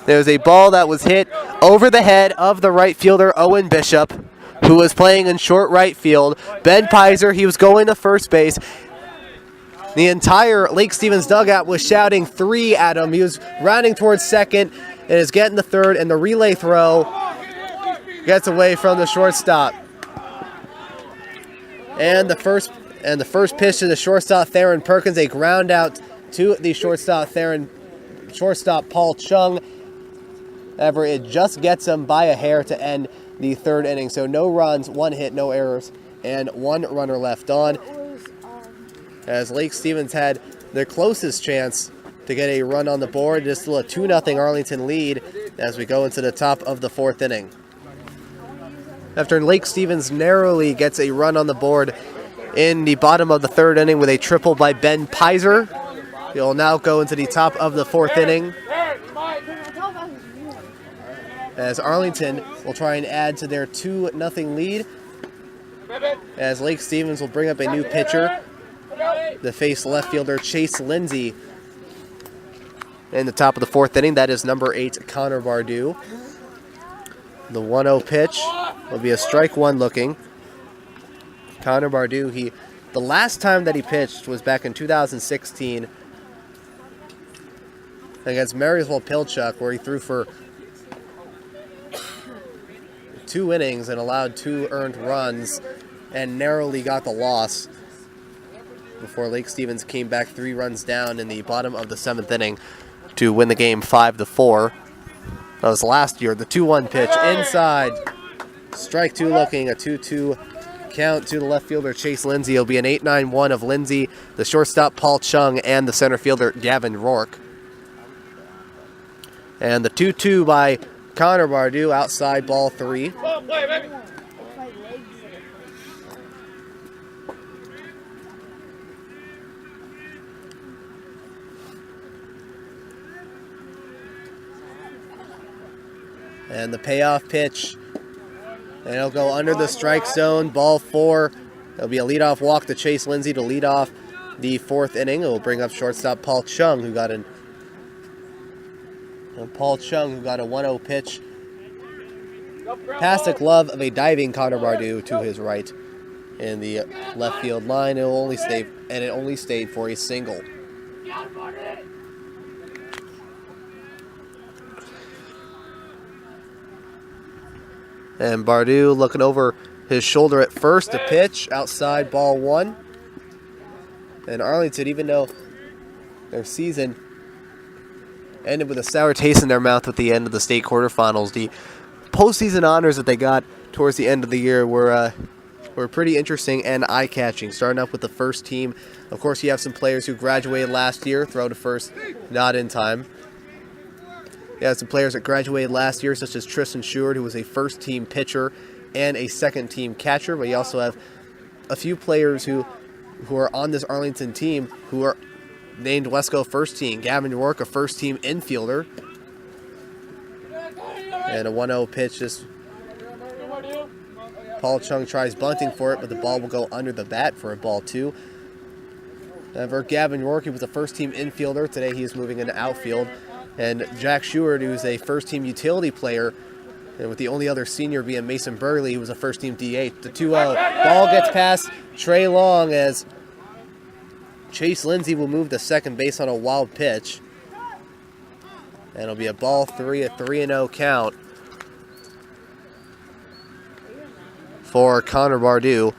There was a ball that was hit over the head of the right fielder, Owen Bishop, who was playing in short right field. Ben Pizer, he was going to first base. The entire Lake Stevens dugout was shouting 3 at him. He was rounding towards second and is getting the third, and the relay throw gets away from the shortstop. And the first pitch to the shortstop, Theron Perkins, a ground out to the shortstop, Paul Chung. However, it just gets him by a hair to end the third inning. So no runs, 1 hit, no errors, and 1 runner left on. As Lake Stevens had their closest chance to get a run on the board. It is still a 2-0 Arlington lead as we go into the top of the 4th inning. After Lake Stevens narrowly gets a run on the board in the bottom of the 3rd inning with a triple by Ben Pizer, he'll now go into the top of the 4th inning as Arlington will try and add to their 2-0 lead, as Lake Stevens will bring up a new pitcher to face left fielder Chase Lindsay in the top of the 4th inning. That is number 8, Connor Bardou. The 1-0 pitch will be a strike 1 looking. Connor Bardou, the last time that he pitched was back in 2016 against Marysville Pilchuck, where he threw for 2 innings and allowed 2 earned runs and narrowly got the loss before Lake Stevens came back 3 runs down in the bottom of the 7th inning to win the game 5-4. That was last year. The 2-1 pitch inside. Strike 2 looking, a 2-2 count to the left fielder Chase Lindsay. It'll be an 8-9-1 of Lindsay, the shortstop Paul Chung, and the center fielder Gavin Rourke. And the 2-2 by Connor Bardou, outside, ball 3. And the payoff pitch And it'll go under the strike zone. Ball 4. It'll be a leadoff walk to Chase Lindsay to lead off the 4th inning. It will bring up shortstop Paul Chung, who got a 1-0 pitch past the glove of a diving Connor Bardu to his right in the left field line. It only stayed for a single. And Bardu looking over his shoulder at first. The pitch outside, ball 1. And Arlington, even though their season ended with a sour taste in their mouth at the end of the state quarterfinals, the postseason honors that they got towards the end of the year were pretty interesting and eye-catching. Starting up with the first team. Of course, you have some players who graduated last year, throw to first, not in time. You have some players that graduated last year, such as Tristan Sheward, who was a first-team pitcher and a second-team catcher. But you also have a few players who are on this Arlington team who are named Wesco first team. Gavin York, a first-team infielder. And a 1-0 pitch. Just Paul Chung tries bunting for it, but the ball will go under the bat for a ball 2. However, Gavin York, he was a first-team infielder. Today he is moving into outfield. And Jack Sheward, who's a first-team utility player, and with the only other senior being Mason Burley, who was a first-team DH. The 2-0 ball gets past Trey Long as Chase Lindsay will move to second base on a wild pitch. And it'll be a ball 3, a 3-0 count for Connor Bardu.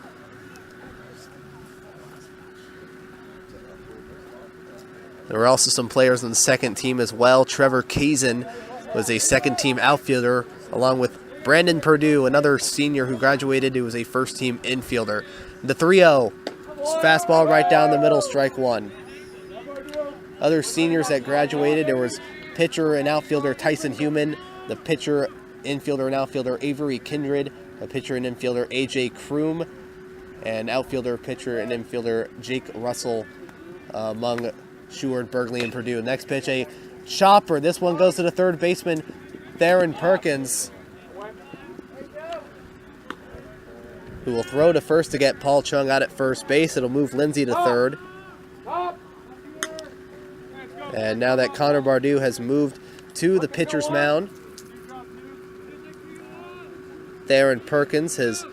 There were also some players on the second team as well. Trevor Kazin was a second-team outfielder, along with Brandon Perdue, another senior who graduated, who was a first-team infielder. The 3-0, fastball right down the middle, strike 1. Other seniors that graduated, there was pitcher and outfielder Tyson Human, the pitcher, infielder, and outfielder Avery Kindred, a pitcher and infielder A.J. Kroom, and outfielder, pitcher, and infielder Jake Russell among Sheward, Bergley, and Perdue. Next pitch, a chopper. This one goes to the third baseman, Theron Perkins, who will throw to first to get Paul Chung out at first base. It'll move Lindsay to third. And now that Connor Bardu has moved to the pitcher's mound, Theron Perkins has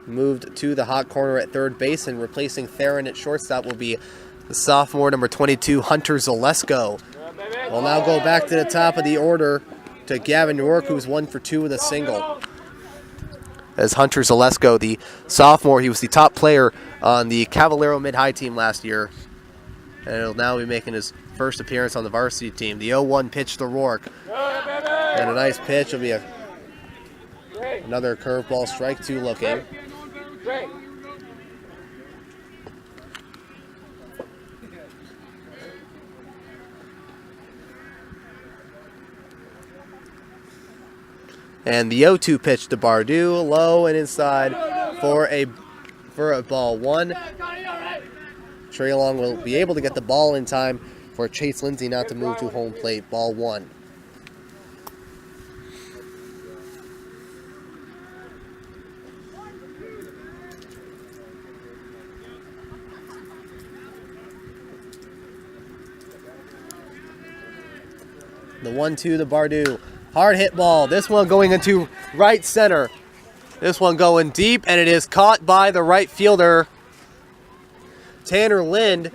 moved to the hot corner at third base, and replacing Theron at shortstop will be the sophomore number 22, Hunter Zalesko. We'll now go back to the top of the order to Gavin York, who's 1 for 2 with a single. As Hunter Zalesko, the sophomore, he was the top player on the Cavallero mid-high team last year, and he'll now be making his first appearance on the varsity team. The 0-1 pitch to Rourke, and a nice pitch. Will be another curveball, strike 2 looking. And the 0-2 pitch to Bardu, low and inside for a ball 1. Trey Long will be able to get the ball in time for Chase Lindsay not to move to home plate. Ball 1. The 1-2 to Bardu. Hard hit ball. This one going into right center. This one going deep, and it is caught by the right fielder, Tanner Lind.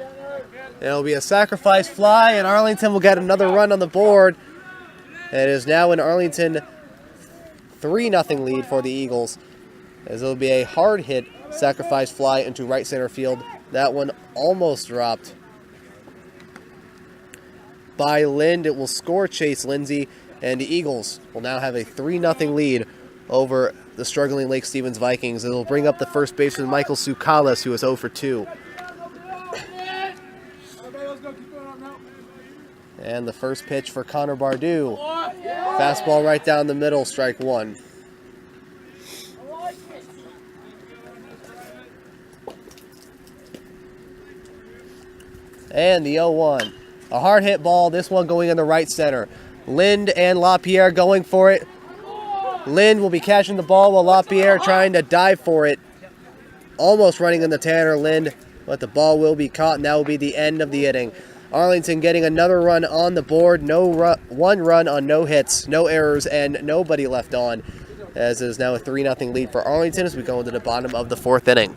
It'll be a sacrifice fly, and Arlington will get another run on the board. It is now in Arlington 3-0 lead for the Eagles, as it'll be a hard hit sacrifice fly into right center field. That one almost dropped by Lind. It will score Chase Lindsay, and the Eagles will now have a 3-0 lead over the struggling Lake Stevens Vikings. It'll bring up the first baseman Michael Sukalis, who is 0 for 2. And the first pitch for Connor Bardu. Fastball right down the middle, strike 1. And the 0-1. A hard hit ball, this one going in the right center. Lind and LaPierre going for it. Lind will be catching the ball while LaPierre trying to dive for it. Almost running into Tanner Lind, but the ball will be caught, and that will be the end of the inning. Arlington getting another run on the board. One run on no hits, no errors, and nobody left on, as it is now a 3-0 lead for Arlington as we go into the bottom of the 4th inning.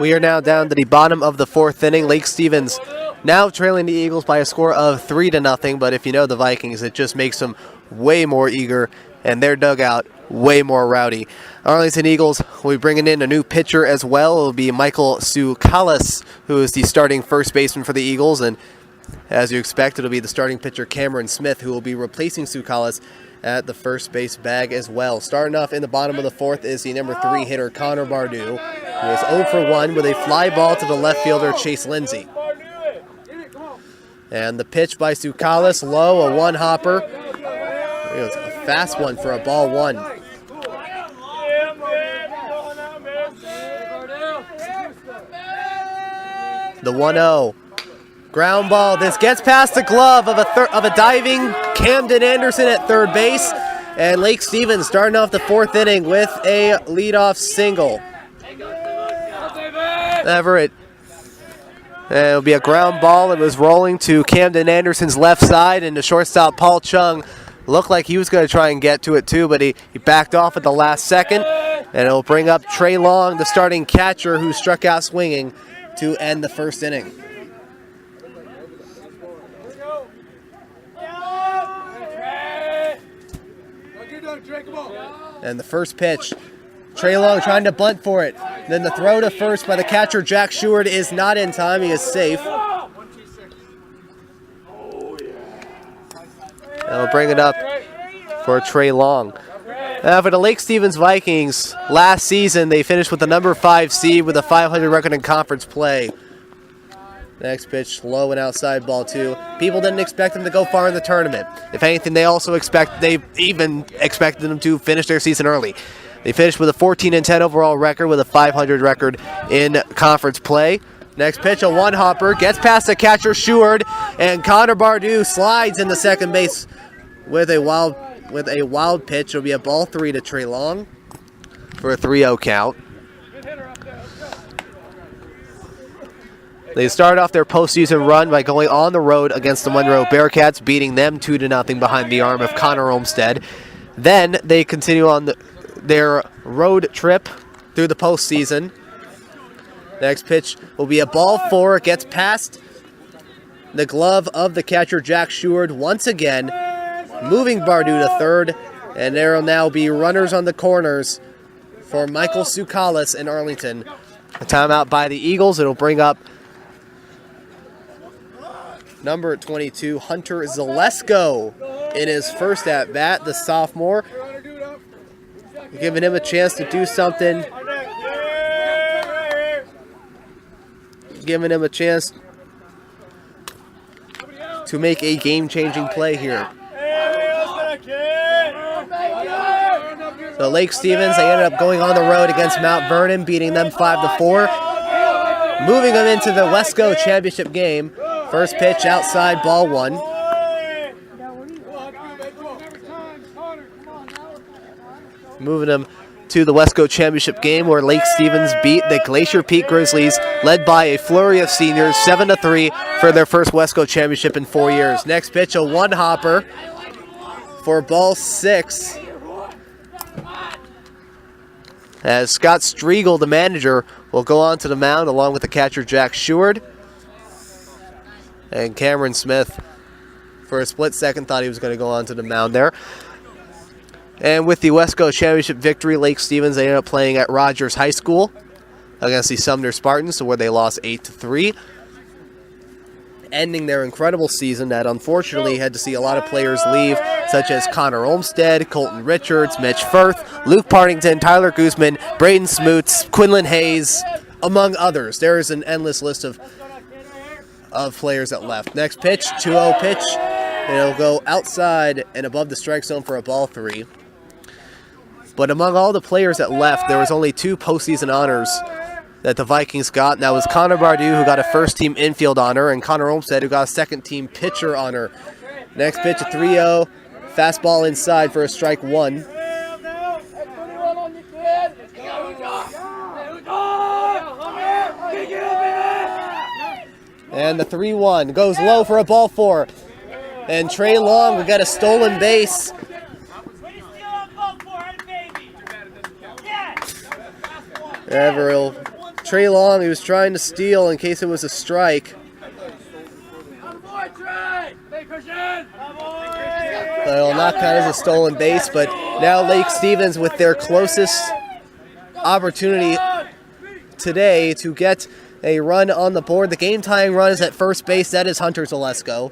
We are now down to the bottom of the 4th inning. Lake Stevens now trailing the Eagles by a score of 3-0, but if you know the Vikings, it just makes them way more eager and their dugout way more rowdy. Arlington Eagles will be bringing in a new pitcher as well. It will be Michael Tsoukalas, who is the starting first baseman for the Eagles, and as you expect, it'll be the starting pitcher Cameron Smith, who will be replacing Tsoukalas at the first base bag as well. Starting off in the bottom of the 4th is the number 3 hitter Connor Bardu, who is 0 for 1 with a fly ball to the left fielder Chase Lindsay. And the pitch by Tsoukalas, low, a one-hopper. It's a fast one for a ball 1. The 1-0. Ground ball. This gets past the glove of a diving Camden Anderson at third base. And Lake Stevens starting off the 4th inning with a leadoff single. Everett. And it'll be a ground ball. It was rolling to Camden Anderson's left side, and the shortstop Paul Chung looked like he was going to try and get to it too, but he backed off at the last second. And it'll bring up Trey Long, the starting catcher, who struck out swinging to end the 1st inning. And the first pitch, Trey Long trying to bunt for it. Then the throw to first by the catcher Jack Sheward is not in time. He is safe. And we'll bring it up for Trey Long. For the Lake Stevens Vikings, last season they finished with the number 5 seed with a .500 record in conference play. Next pitch, low and outside ball 2. People didn't expect them to go far in the tournament. If anything, they even expected them to finish their season early. They finished with a 14-10 overall record with a .500 record in conference play. Next pitch, a one-hopper, gets past the catcher Sheward, and Connor Bardu slides into second base with a wild pitch. It'll be a ball 3 to Trey Long for a 3-0 count. They started off their postseason run by going on the road against the Monroe Bearcats, beating them 2-0 behind the arm of Connor Olmstead. Then they continue on their road trip through the postseason. Next pitch will be a ball 4. It gets past the glove of the catcher Jack Sheward once again, moving Bardu to third, and there will now be runners on the corners for Michael Tsoukalas in Arlington. A timeout by the Eagles. It'll bring up number 22, Hunter Zalesko, in his first at-bat, the sophomore. Giving him a chance to do something. Giving him a chance to make a game-changing play here. So Lake Stevens, they ended up going on the road against Mount Vernon, beating them 5-4. Moving them into the Wesco championship game. First pitch outside, ball 1. Moving them to the Wesco championship game where Lake Stevens beat the Glacier Peak Grizzlies, led by a flurry of seniors, 7-3 for their first Wesco championship in 4 years. Next pitch, a one-hopper for ball 6. As Scott Striegel, the manager, will go on to the mound along with the catcher Jack Sheward. And Cameron Smith, for a split second, thought he was going to go on to the mound there. And with the Wesco championship victory, Lake Stevens, they ended up playing at Rogers High School against the Sumner Spartans, where they lost 8-3. Ending their incredible season that unfortunately had to see a lot of players leave, such as Connor Olmstead, Colton Richards, Mitch Firth, Luke Partington, Tyler Guzman, Braden Smoots, Quinlan Hayes, among others. There is an endless list of players that left. Next pitch, 2-0 pitch. It'll go outside and above the strike zone for a ball 3. But among all the players that left, there was only 2 postseason honors that the Vikings got, and that was Connor Bardu, who got a first-team infield honor, and Connor Olmstead, who got a second-team pitcher honor. Next pitch, a 3-0, fastball inside for a strike 1. And the 3-1 goes low for a ball 4. And Trey Long, we got a stolen base. Trey Long, he was trying to steal in case it was a strike. It'll not count as a stolen base, but now Lake Stevens with their closest opportunity today to get a run on the board. The game-tying run is at first base. That is Hunter Zalesko.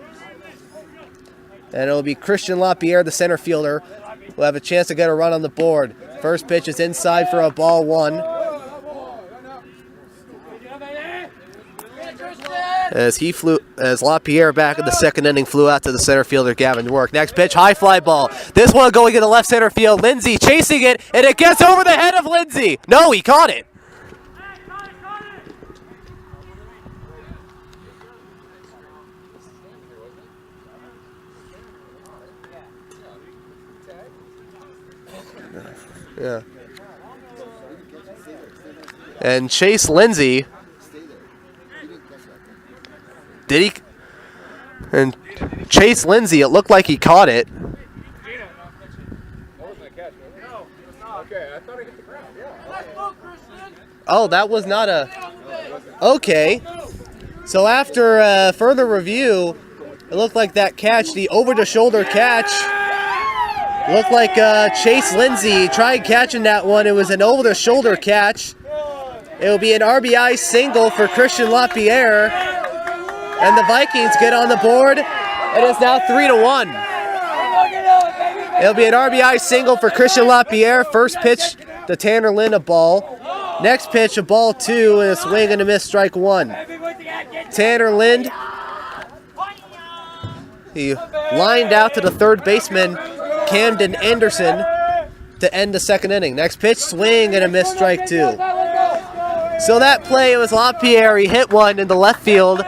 And it'll be Christian LaPierre, the center fielder, who will have a chance to get a run on the board. First pitch is inside for a ball 1. As LaPierre back in the second inning flew out to the center fielder, Gavin Rourke. Next pitch, high fly ball. This one going into left center field. Lindsay chasing it, and it gets over the head of Lindsay. No, he caught it. Yeah. And Chase Lindsay. Did he? And Chase Lindsay, it looked like he caught it. Oh, that was not a... Okay. So after further review, it looked like that catch, the over-the-shoulder catch, looked like Chase Lindsay tried catching that one. It was an over-the-shoulder catch. It will be an RBI single for Christian LaPierre. And the Vikings get on the board. It is now 3-1. It'll be an RBI single for Christian LaPierre. First pitch to Tanner Lind, a ball. Next pitch, a ball 2, and a swing and a miss, strike 1. Tanner Lind, he lined out to the third baseman, Camden Anderson, to end the second inning. Next pitch, swing and a miss, strike 2. So that play, it was LaPierre. He hit one in the left field.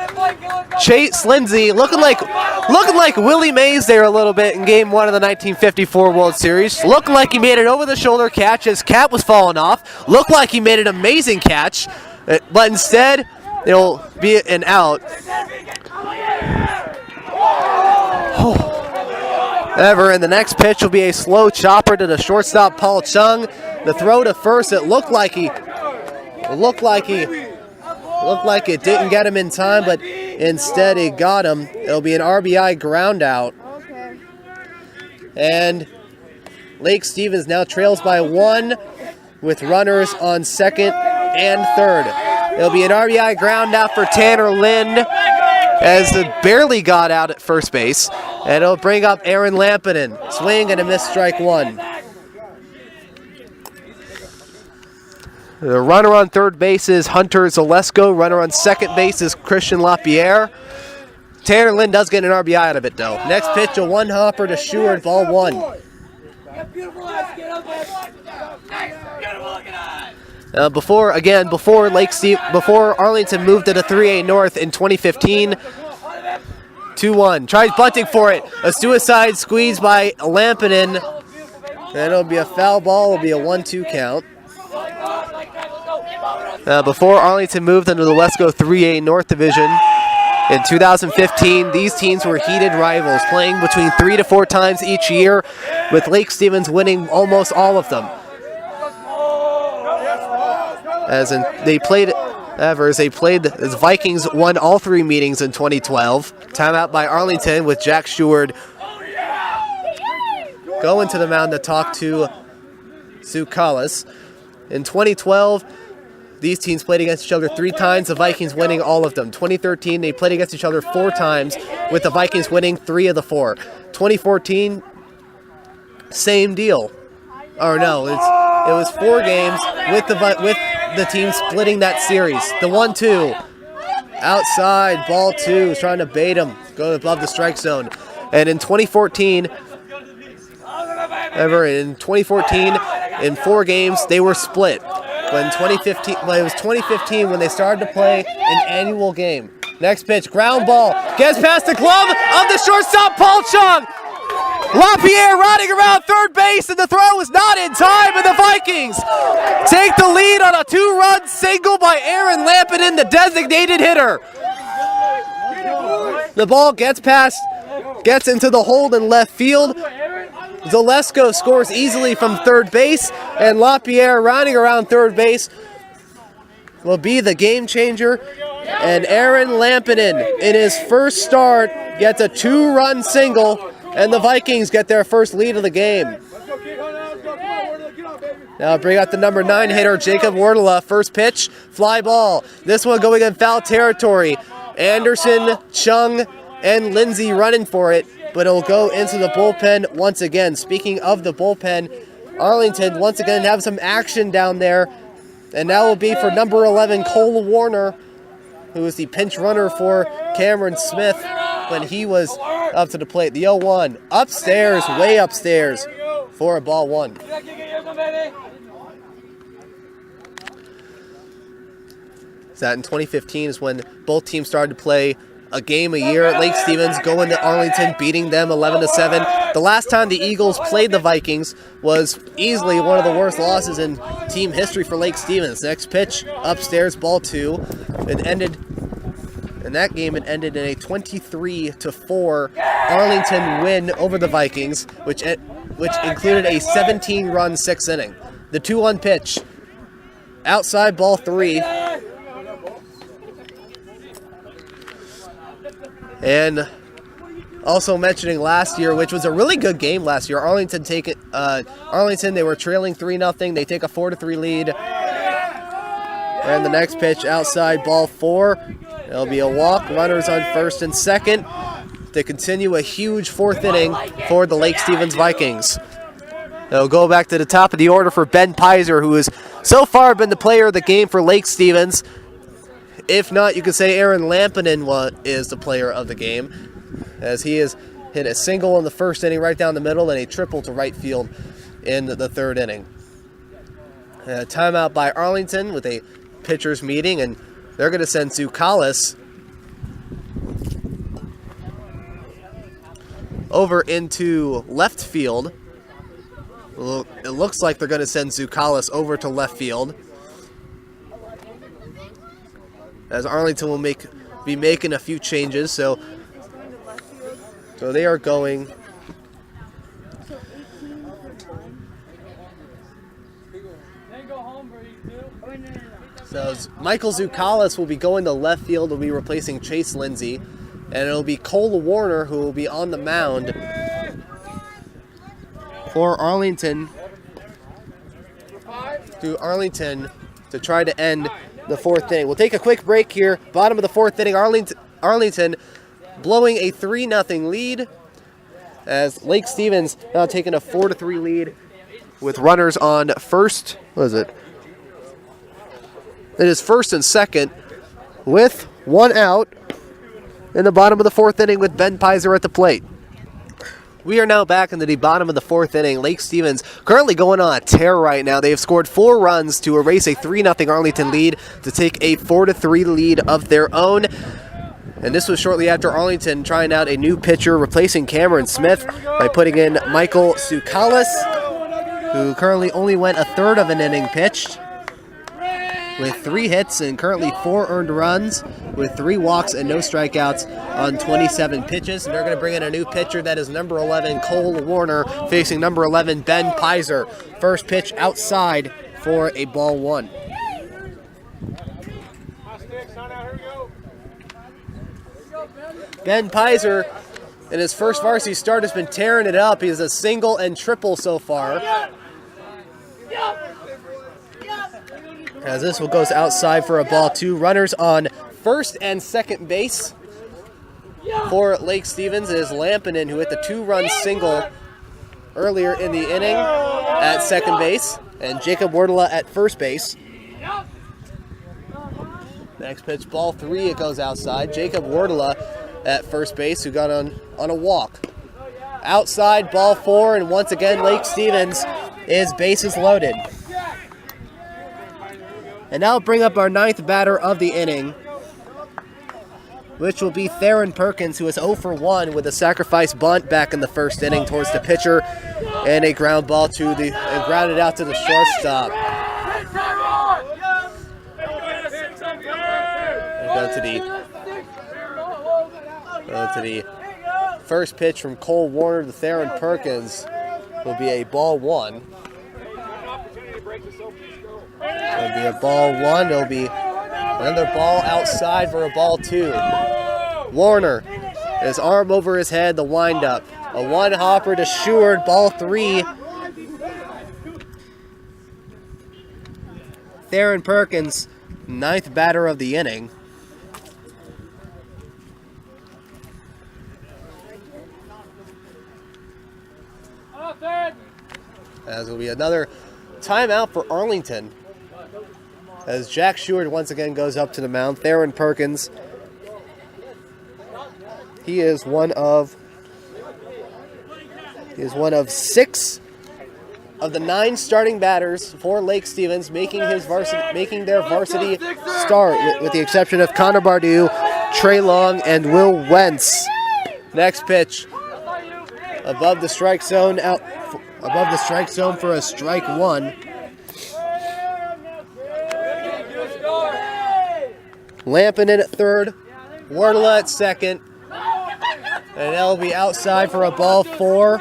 Chase Lindsay looking like Willie Mays there a little bit in Game 1 of the 1954 World Series. Looked like he made an over-the-shoulder catch. His cap was falling off. Looked like he made an amazing catch, but instead it'll be an out. And the next pitch will be a slow chopper to the shortstop Paul Chung. The throw to first, it looked like it didn't get him in time, but instead it got him. It'll be an RBI ground out. And Lake Stevens now trails by 1 with runners on second and third. It'll be an RBI ground out for Tanner Lind as it barely got out at first base. And it'll bring up Aaron Lampinen. Swing and a miss, strike 1. The runner on third base is Hunter Zalesko. Runner on second base is Christian LaPierre. Tanner Lind does get an RBI out of it, though. Next pitch, a one-hopper to Seward, ball 1. Before Arlington moved to the 3A North in 2015, 2-1. Tries bunting for it. A suicide squeeze by Lampinen. And it'll be a foul ball. It'll be a 1-2 count. Before Arlington moved into the Wesco 3A North Division in 2015, these teams were heated rivals, playing between 3 to 4 times each year, with Lake Stevens winning almost all of them. The Vikings won all 3 meetings in 2012. Timeout by Arlington with Jack Seward going to the mound to talk to Sue Collis. In 2012, these teams played against each other 3 times, the Vikings winning all of them. 2013, they played against each other 4 times, with the Vikings winning 3 of the 4. 2014, same deal. Or no, it was 4 games with the team splitting that series. The 1-2, outside, ball 2, was trying to bait him, go above the strike zone. And in 2014, in 4 games, they were split. But it was 2015 when they started to play an annual game. Next pitch, ground ball, gets past the glove of the shortstop, Paul Chung. LaPierre riding around third base, and the throw is not in time, and the Vikings take the lead on a 2-run single by Aaron Lampinen, the designated hitter. The ball gets into the hold in left field. Zalesko scores easily from third base, and LaPierre rounding around third base will be the game changer. And Aaron Lampinen, in his first start, gets a 2-run single, and the Vikings get their first lead of the game. Now bring out the number 9 hitter, Jacob Wardla. First pitch, fly ball. This one going in foul territory. Anderson, Chung, and Lindsay running for it, but it'll go into the bullpen once again. Speaking of the bullpen, Arlington once again have some action down there, and that will be for number 11, Cole Warner, who is the pinch runner for Cameron Smith when he was up to the plate. The 0-1, upstairs, way upstairs, for a ball 1. That in 2015 is when both teams started to play a game a year at Lake Stevens, going to Arlington, beating them 11-7. The last time the Eagles played the Vikings was easily one of the worst losses in team history for Lake Stevens. Next pitch, upstairs, ball 2. It ended in that game. It ended in a 23-4 Arlington win over the Vikings, which included a 17-run 6th inning. The 2-1 pitch, outside, ball 3. And also mentioning last year, which was a really good game last year, Arlington, they were trailing 3-0. They take a 4-3 lead. And the next pitch, outside, ball 4. It'll be a walk, runners on first and second to continue a huge 4th inning for the Lake Stevens Vikings. They'll go back to the top of the order for Ben Pizer, who has so far been the player of the game for Lake Stevens. If not, you could say Aaron Lampinen is the player of the game, as he has hit a single in the first inning right down the middle and a triple to right field in the 3rd inning. Timeout by Arlington with a pitchers meeting, and they're going to send Zukalis over into left field. It looks like they're going to send Zukalis over to left field, as Arlington will be making a few changes. So they are going So Michael Zukalis will be going to left field. Will be replacing Chase Lindsay, and it'll be Cole Warner who will be on the mound for Arlington to try to end the 4th inning. We'll take a quick break here. Bottom of the 4th inning, Arlington blowing a 3-0 lead, as Lake Stevens now taking a 4-3 lead with runners on first. What is it? It is first and second with 1 out in the bottom of the 4th inning with Ben Pizer at the plate. We are now back into the bottom of the 4th inning. Lake Stevens currently going on a tear right now. They have scored 4 runs to erase a 3-0 Arlington lead to take a 4-3 lead of their own. And this was shortly after Arlington trying out a new pitcher, replacing Cameron Smith by putting in Michael Zukalis, who currently only went a third of an inning pitched, with 3 hits and currently 4 earned runs, with 3 walks and no strikeouts on 27 pitches. And they're going to bring in a new pitcher, that is number 11, Cole Warner, facing number 11, Ben Pizer. First pitch outside for a ball 1. Ben Pizer, in his first varsity start, has been tearing it up. He has a single and triple so far, as this one goes outside for a ball 2. Runners on first and second base for Lake Stevens. It is Lampinen who hit the 2-run single earlier in the inning at second base, and Jacob Wardla at first base. Next pitch, ball 3, it goes outside. Jacob Wardla at first base, who got on a walk. Outside, ball 4, and once again Lake Stevens is bases loaded. And now bring up our 9th batter of the inning, which will be Theron Perkins, who is 0 for 1 with a sacrifice bunt back in the first inning towards the pitcher, and a ground ball and grounded out to the shortstop. And go to the Go to the first pitch from Cole Warner to Theron Perkins will be a ball one. It'll be a ball one. It'll be another ball outside for a ball two. Warner, his arm over his head, the windup. A one hopper to Sheward, ball three. Theron Perkins, ninth batter of the inning. As will be another timeout for Arlington. As Jack Sheward once again goes up to the mound. Theron Perkins, he is one of 6 of the 9 starting batters for Lake Stevens making their varsity start, with the exception of Connor Bardou, Trey Long, and Will Wentz. Next pitch, above the strike zone for a strike one. Lampin in at third, Wardla at second, and that'll be outside for a ball four.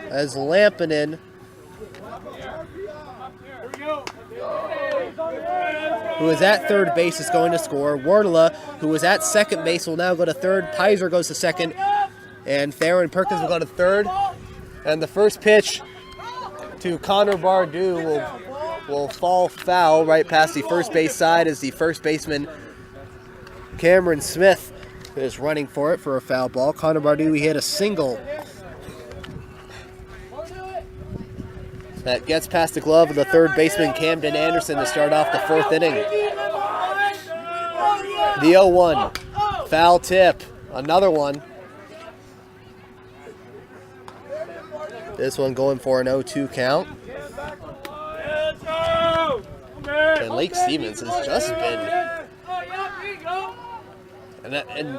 As Lampinen, who is at third base, is going to score. Wardla, who is at second base, will now go to third. Pizer goes to second, and Theron Perkins will go to third. And the first pitch to Connor Bardou will fall foul right past the first base side, as the first baseman Cameron Smith is running for it for a foul ball. Connor Bardou, he hit a single that gets past the glove of the third baseman Camden Anderson to start off the fourth inning. The 0-1, foul tip, another one. This one going for an 0-2 count. And Lake Stevens has just been... And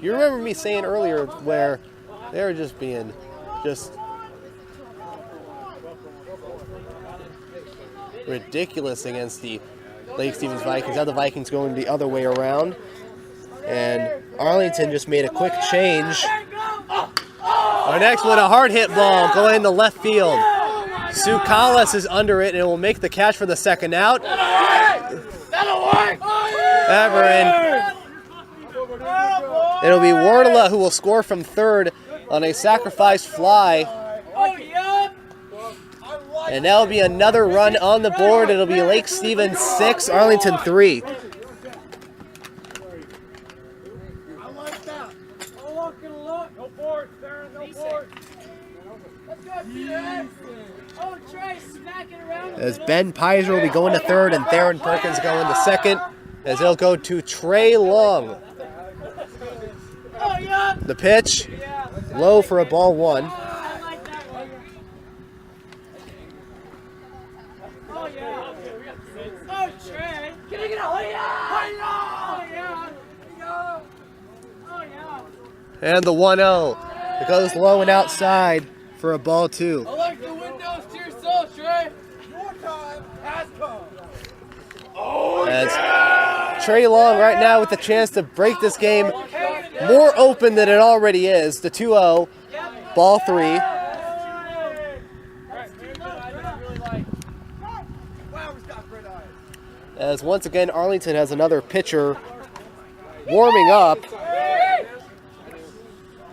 you remember me saying earlier where they were just being ridiculous against the Lake Stevens Vikings. Now the Vikings going the other way around. And Arlington just made a quick change. Our next one, a hard hit ball going to left field. Sukalis is under it, and it will make the catch for the second out. Everin. It'll be Wardla who will score from third on a sacrifice fly. And that'll be another run on the board. It'll be Lake Stevens 6, Arlington 3. As Ben Pizer will be going to third and Theron Perkins going to second, as they'll go to Trey Long. The pitch, low for a ball one. And the 1-0. It goes low and outside for a ball two. I like the windows to yourself, Trey. Your time has come. Oh, as Trey Long right now with the chance to break this game more open than it already is. The 2-0, ball three. As once again, Arlington has another pitcher warming up.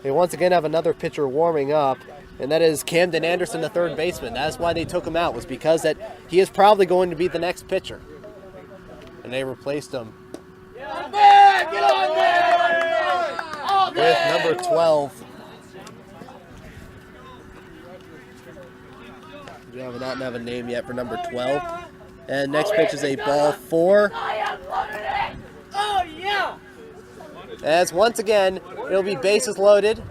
They once again have another pitcher warming up, and that is Camden Anderson, the third baseman. That's why they took him out, was because that he is probably going to be the next pitcher. And they replaced him with number 12. We don't have a name yet for number 12. And next pitch is a ball four. Oh, yeah. As once again, it'll be bases loaded.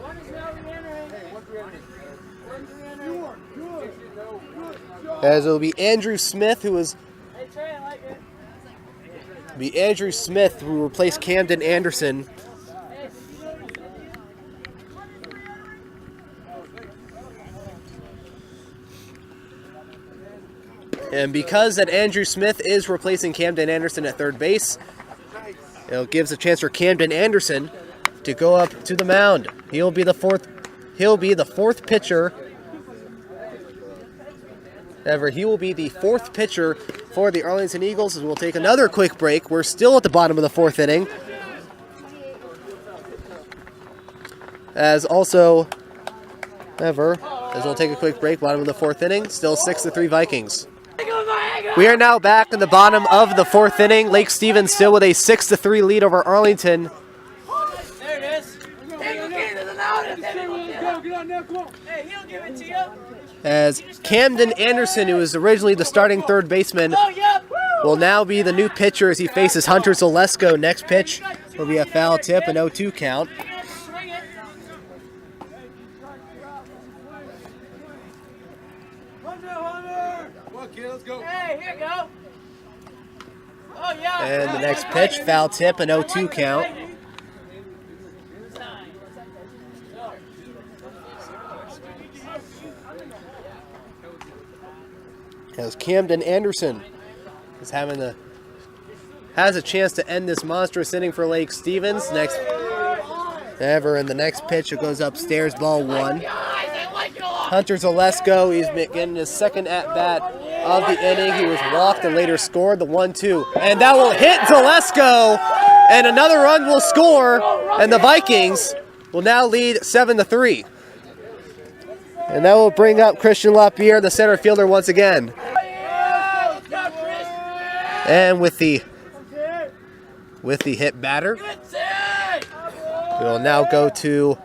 As it'll be Andrew Smith, who replaced Camden Anderson. And because that Andrew Smith is replacing Camden Anderson at third base, it gives a chance for Camden Anderson to go up to the mound. He'll be the fourth pitcher. However, he will be the fourth pitcher for the Arlington Eagles, as we'll take another quick break. We're still at the bottom of the fourth inning. As we'll take a quick break, bottom of the fourth inning, still 6-3 Vikings. We are now back in the bottom of the fourth inning. Lake Stevens still with a 6-3 lead over Arlington. There it is. Hey, he'll give it to you. As Camden Anderson, who was originally the starting third baseman, will now be the new pitcher as he faces Hunter Zalesko. Next pitch will be a foul tip, an 0-2 count. Hey, here you go. Oh, yeah. And the next pitch, foul tip, an 0-2 count. As Camden Anderson is has a chance to end this monstrous inning for Lake Stevens. And the next pitch, it goes upstairs, ball one. Hunter Zalesko, he's getting his second at-bat of the inning. He was walked and later scored the 1-2. And that will hit Zalesko, and another run will score, and the Vikings will now lead 7-3. And that will bring up Christian Lapierre, the center fielder, once again. And with the hit batter, we'll now go to,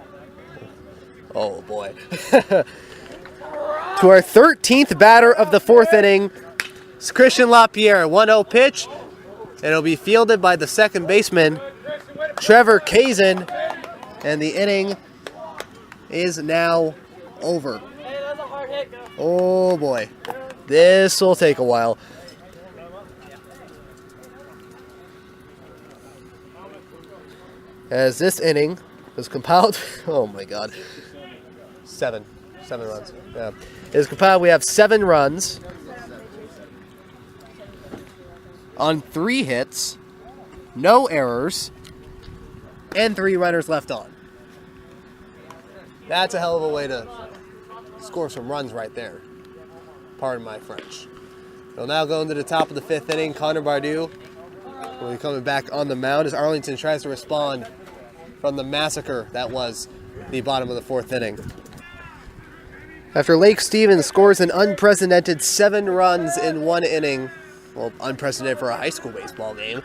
oh boy, to our 13th batter of the fourth inning. It's Christian Lapierre, 1-0 pitch, and it'll be fielded by the second baseman, Trevor Kazin, and the inning is now over. Oh boy, this will take a while. As this inning was compiled, oh my god, seven runs. Yeah, it is compiled. We have 7 runs on 3 hits, no errors, and 3 runners left on. That's a hell of a way to score some runs right there. Pardon my French. We'll now go into the top of the 5th inning. Connor Bardou will be coming back on the mound as Arlington tries to respond from the massacre that was the bottom of the 4th inning. After Lake Stevens scores an unprecedented 7 runs in 1 inning, well, unprecedented for a high school baseball game,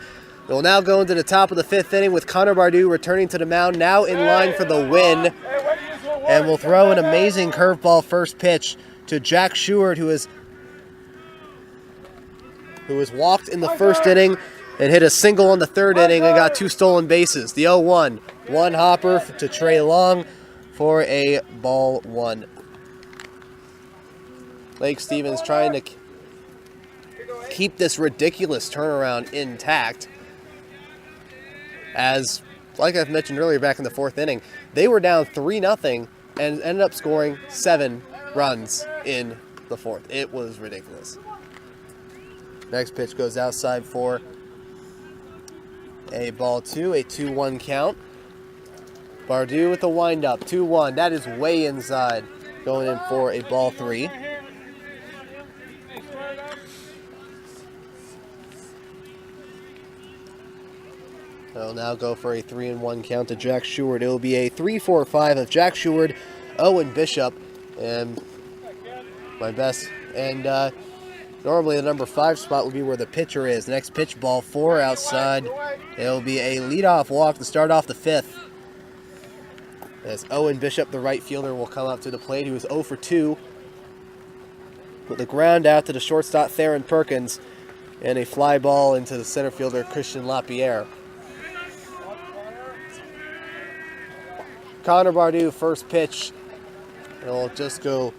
we'll now go into the top of the 5th inning with Connor Bardou returning to the mound, now in line for the win. And we'll throw an amazing curveball first pitch to Jack Sheward, who was walked in the first inning and hit a single in the 3rd inning and got 2 stolen bases. The 0-1. One hopper to Trey Long for a ball 1. Lake Stevens trying to keep this ridiculous turnaround intact. As, like I've mentioned earlier back in the 4th inning, they were down 3-0 and ended up scoring 7 runs in the 4th. It was ridiculous. Next pitch goes outside for a ball 2, a 2-1 count. Bardou with the windup, 2-1. That is way inside, going in for a ball 3. They'll now go for a 3-1 count to Jack Sheward. It will be a 3-4-5 of Jack Sheward, Owen Bishop, and my best. And normally the number 5 spot would be where the pitcher is. Next pitch, ball 4 outside. It'll be a leadoff walk to start off the 5th. As Owen Bishop, the right fielder, will come up to the plate. He was 0 for 2. With a ground out to the shortstop, Theron Perkins, and a fly ball into the center fielder, Christian Lapierre. Connor Bardou, first pitch. It'll just go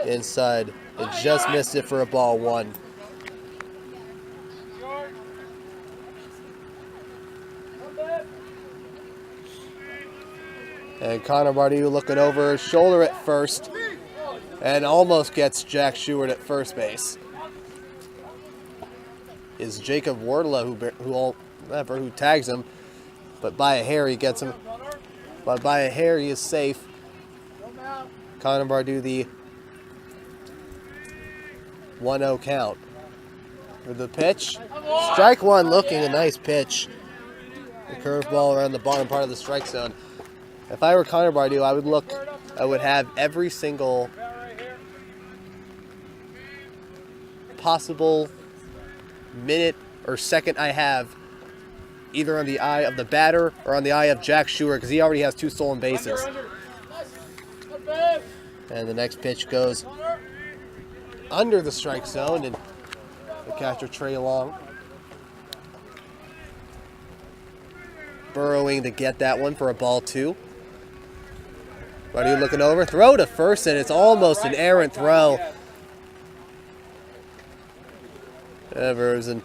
inside. It just missed it for a ball 1. And Connor Bardou looking over his shoulder at first and almost gets Jack Sheward at first base. is Jacob Wardla, who tags him, but by a hair he gets him. But by a hair he is safe. Connor Bardu, the 1-0 count. For the pitch, strike one, looking a nice pitch. The curveball around the bottom part of the strike zone. If I were Connor Bardu, I would have every single possible minute or second I have either on the eye of the batter or on the eye of Jack Schuer, because he already has 2 stolen bases. And the next pitch goes under the strike zone, and the catcher Trey Long burrowing to get that one for a ball 2. Bardu looking over, throw to first, and it's almost an errant throw. However, it was an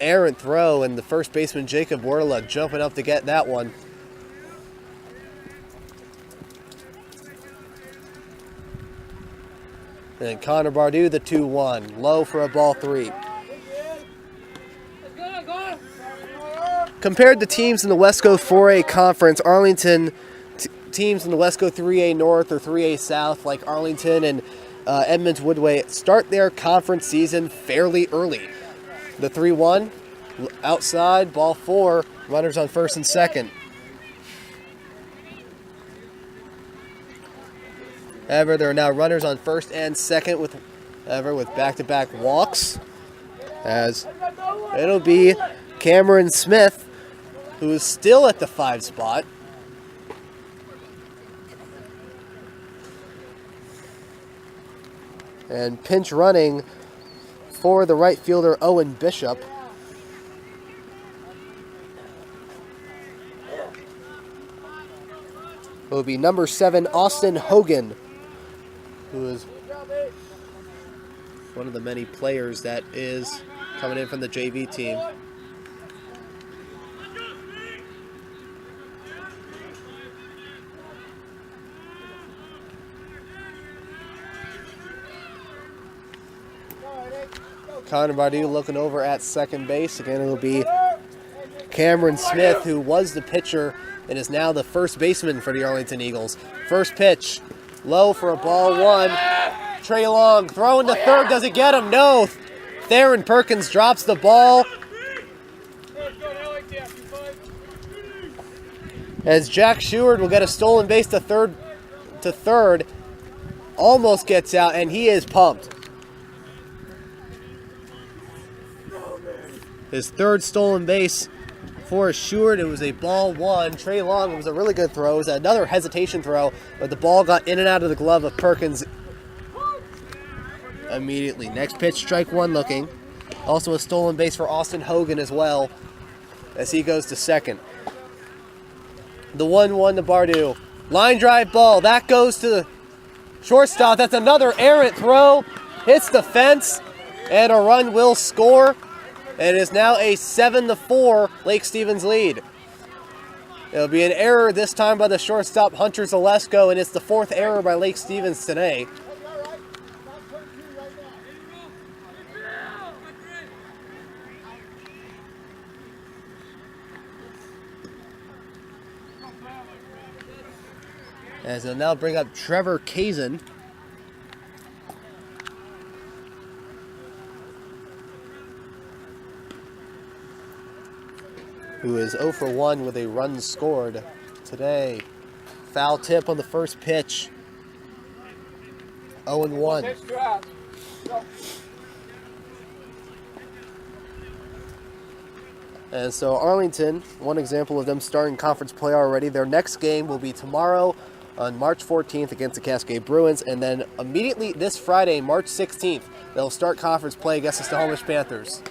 errant throw, and the first baseman Jacob Wardla jumping up to get that one. And Connor Bardu, the 2-1, low for a ball 3. Compared to teams in the Wesco 4A Conference, Arlington teams in the Wesco 3A North or 3A South, like Arlington and Edmonds Woodway, start their conference season fairly early. The 3-1, outside, ball 4, runners on first and second. However, there are now runners on first and second with back-to-back walks, as it'll be Cameron Smith, who is still at the 5 spot. And pinch running for the right fielder, Owen Bishop. It will be number 7, Austin Hogan, who is one of the many players that is coming in from the JV team. Connor Bardu looking over at second base. Again, it will be Cameron Smith, who was the pitcher and is now the first baseman for the Arlington Eagles. First pitch, low for a ball 1. Trey Long throwing to third. Does it get him? No. Theron Perkins drops the ball. As Jack Schuer will get a stolen base to third. Almost gets out, and he is pumped. His third stolen base for Schuer. It was a ball 1. Trey Long, it was a really good throw. It was another hesitation throw, but the ball got in and out of the glove of Perkins immediately. Next pitch, strike 1 looking. Also a stolen base for Austin Hogan as well, as he goes to second. The 1-1 to Bardu. Line drive ball. That goes to the shortstop. That's another errant throw. Hits the fence, and a run will score. And it is now a 7-4 Lake Stevens lead. It'll be an error this time by the shortstop Hunter Zalesko, and it's the 4th error by Lake Stevens today. As they'll now bring up Trevor Kazin. Who is 0 for 1 with a run scored today. Foul tip on the first pitch. 0-1. And so Arlington, one example of them starting conference play already. Their next game will be tomorrow on March 14th against the Cascade Bruins. And then immediately this Friday, March 16th, they'll start conference play against the Snohomish Panthers.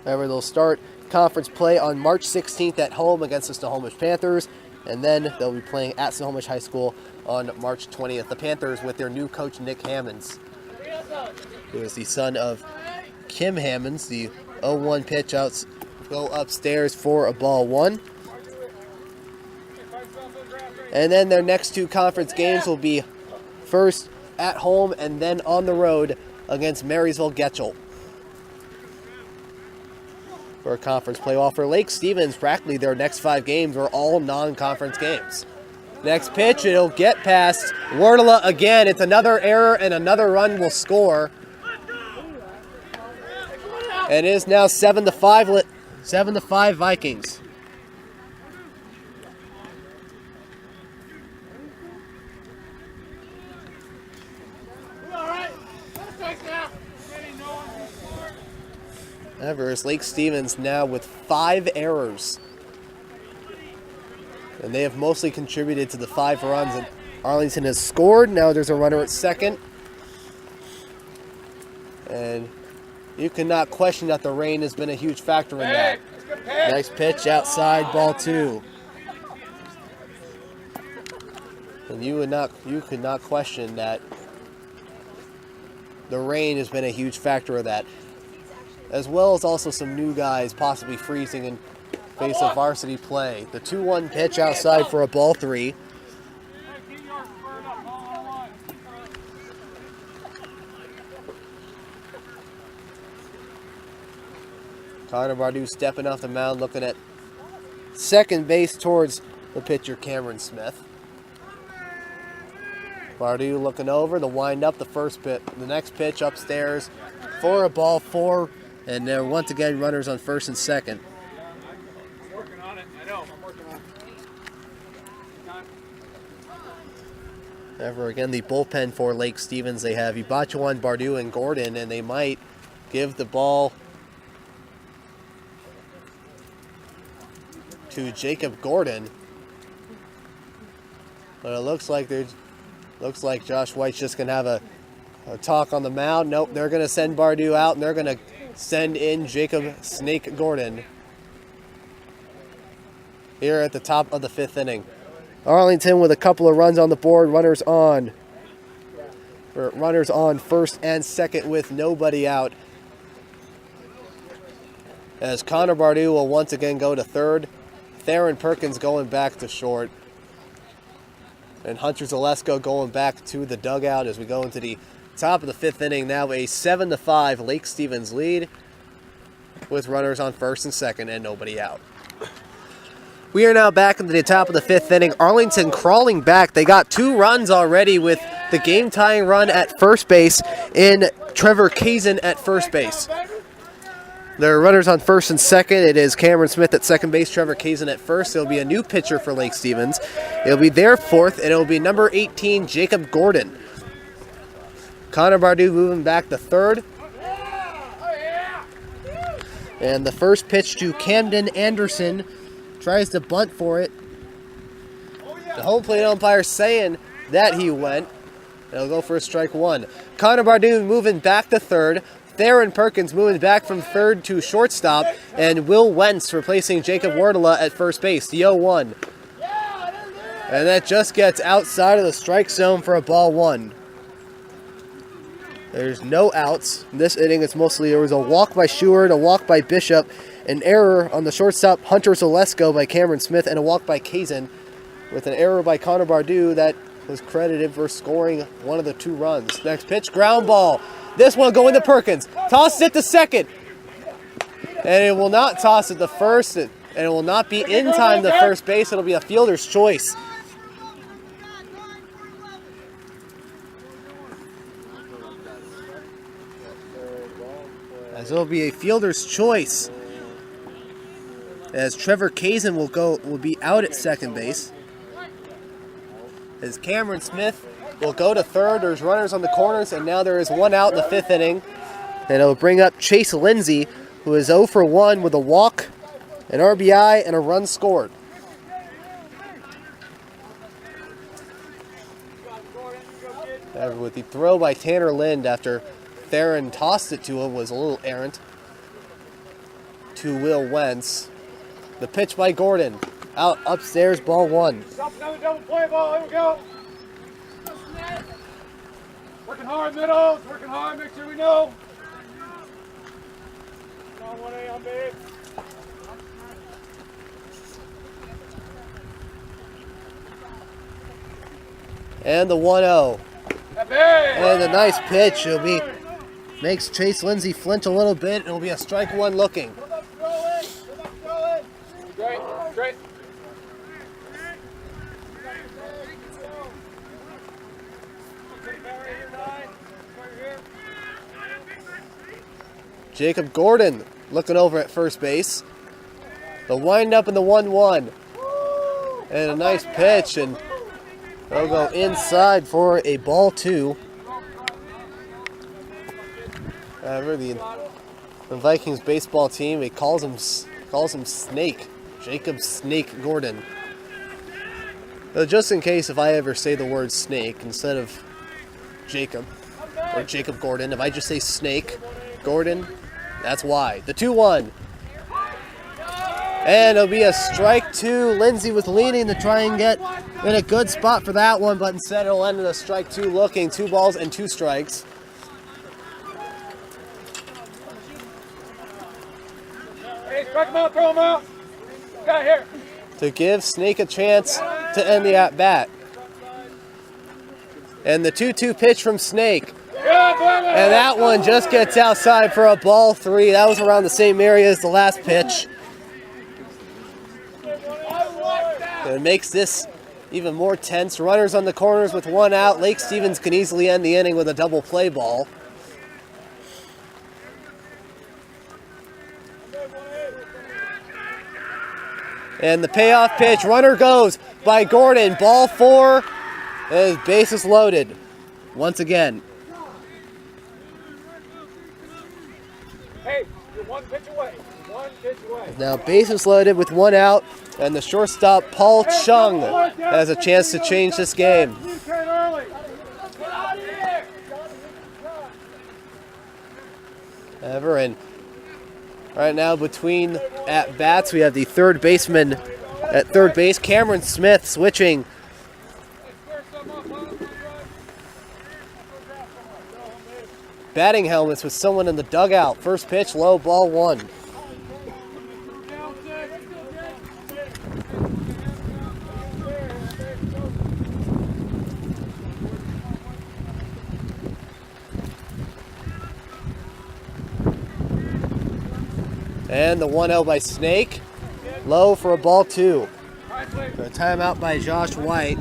However, they'll start conference play on March 16th at home against the Snohomish Panthers, and then they'll be playing at Snohomish High School on March 20th. The Panthers with their new coach, Nick Hammonds, who is the son of Kim Hammonds. The 0-1 pitch outs go upstairs for a ball 1. And then their next 2 conference games will be first at home and then on the road against Marysville-Getchell for a conference play. While for Lake Stevens, practically their next 5 games are all non-conference games. Next pitch, it'll get past Wardla again. It's another error and another run will score. And it is now 7-5 Vikings. Everest Lake Stevens now with 5 errors. And they have mostly contributed to the 5 runs that Arlington has scored. Now there's a runner at second. And you cannot question that the rain has been a huge factor in that. Nice pitch outside, ball 2. And you could not question that the rain has been a huge factor of that. As well as also some new guys possibly freezing in face of varsity play. The 2-1 pitch outside for a ball 3. Connor Bardu stepping off the mound, looking at second base towards the pitcher Cameron Smith. Bardu looking over, the wind up, the next pitch upstairs for a ball 4. And there once again runners on first and second. I'm working on it. I know. I'm working on it. Ever again, the bullpen for Lake Stevens. They have Ibachuan, Bardu, and Gordon, and they might give the ball to Jacob Gordon. But it looks like Josh White's just gonna have a talk on the mound. Nope, they're gonna send Bardu out, and they're gonna send in Jacob Snake Gordon here at the top of the 5th inning. Arlington with a couple of runs on the board, runners on first and second with nobody out. As Connor Bardu will once again go to third, Theron Perkins going back to short, and Hunter Zalesko going back to the dugout as we go into the top of the 5th inning. Now a 7-5 Lake Stevens lead with runners on first and second and nobody out. We are now back into the top of the 5th inning. Arlington crawling back. They got 2 runs already with the game-tying run at first base in Trevor Kazin at first base. There are runners on first and second. It is Cameron Smith at second base, Trevor Kazin at first. It'll be a new pitcher for Lake Stevens. It'll be their 4th, and it'll be number 18, Jacob Gordon. Connor Bardu moving back to third. And the first pitch to Camden Anderson. Tries to bunt for it. The home plate umpire saying that he went. It'll go for a strike 1. Connor Bardu moving back to third. Theron Perkins moving back from third to shortstop. And Will Wentz replacing Jacob Wardla at first base. The 0-1. And that just gets outside of the strike zone for a ball 1. There's no outs. In this inning, it's mostly there was a walk by Sheward, a walk by Bishop, an error on the shortstop Hunter Zalesko by Cameron Smith, and a walk by Kazin, with an error by Connor Bardu that was credited for scoring one of the 2 runs. Next pitch, ground ball. This one going to Perkins. Tosses it to second. And it will not toss it to first, and it will not be in time to first base. It'll be a fielder's choice. As it'll be a fielder's choice, as Trevor Kazin will be out at second base, as Cameron Smith will go to third. There's runners on the corners, and now there is 1 out in the 5th inning, and it'll bring up Chase Lindsay, who is 0 for 1 with a walk, an RBI, and a run scored. With the throw by Tanner Lind after Theron tossed it to him was a little errant to Will Wentz. The pitch by Gordon. Out upstairs, ball 1. Stop another double play ball. Here we go. Working hard, middles. Working hard. Make sure we know. On 1A on base. And the 1-0. And a nice pitch. Makes Chase Lindsay flinch a little bit. It'll be a strike one looking. Straight. Jacob Gordon looking over at first base. The windup and the 1-1. And a nice pitch, and they'll go inside for a ball 2. The Vikings baseball team, it calls him Snake. Jacob Snake Gordon. But just in case if I ever say the word snake instead of Jacob or Jacob Gordon, if I just say Snake Gordon, that's why. The 2-1. And it'll be a strike 2. Lindsay was leaning to try and get in a good spot for that one, but instead it'll end in a strike 2 looking. 2 balls and 2 strikes. Hey, strike him out, throw him out. Got here. To give Snake a chance to end the at-bat. And the 2-2 pitch from Snake. And that one just gets outside for a ball 3. That was around the same area as the last pitch. And it makes this even more tense. Runners on the corners with 1 out. Lake Stevens can easily end the inning with a double play ball. And the payoff pitch, runner goes by Gordon. Ball 4, and his base is loaded once again. Hey, you're 1 pitch away. 1 pitch away. Now base is loaded with 1 out, and the shortstop Paul Chung has a chance to change this game. Ever and right now between at bats we have the third baseman at third base, Cameron Smith, switching. Batting helmets with someone in the dugout. First pitch, low, ball 1. And the 1-0 by Snake. Low for a ball 2. A timeout by Josh White.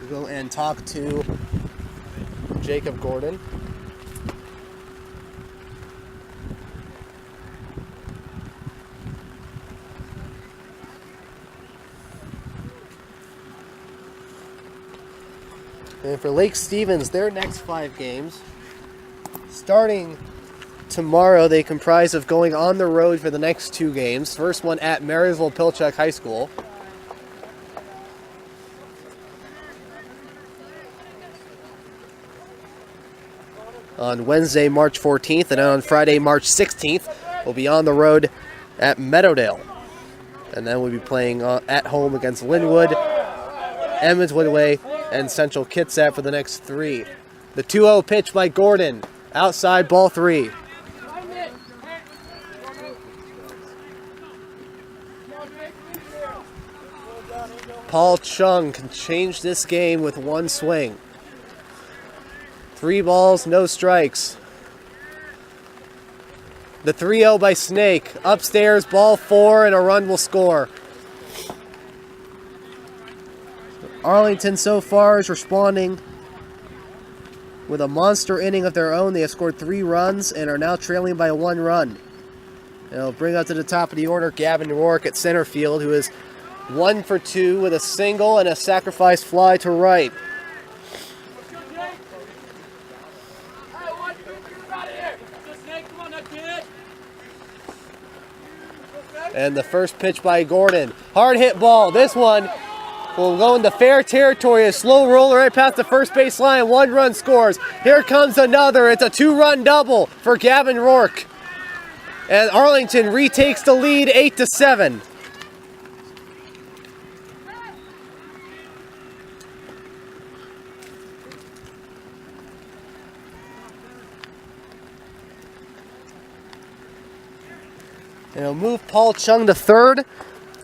We'll go and talk to Jacob Gordon. And for Lake Stevens, their next 5 games, starting tomorrow, they comprise of going on the road for the next 2 games. First one at Marysville-Pilchuck High School. On Wednesday, March 14th, and then on Friday, March 16th, we'll be on the road at Meadowdale. And then we'll be playing at home against Linwood, Emmons Woodway, and Central Kitsap for the next 3. The 2-0 pitch by Gordon. Outside, ball 3. Paul Chung can change this game with 1 swing. 3 balls, no strikes. The 3-0 by Snake. Upstairs, ball 4, and a run will score. Arlington so far is responding with a monster inning of their own. They have scored 3 runs and are now trailing by 1 run. It'll bring up to the top of the order Gavin Rourke at center field, who is 1 for 2 with a single and a sacrifice fly to right. And the first pitch by Gordon. Hard hit ball. This one will go into fair territory. A slow roller right past the first base line. 1 run scores. Here comes another. It's a 2-run double for Gavin Rourke. And Arlington retakes the lead 8-7. And it'll move Paul Chung to third,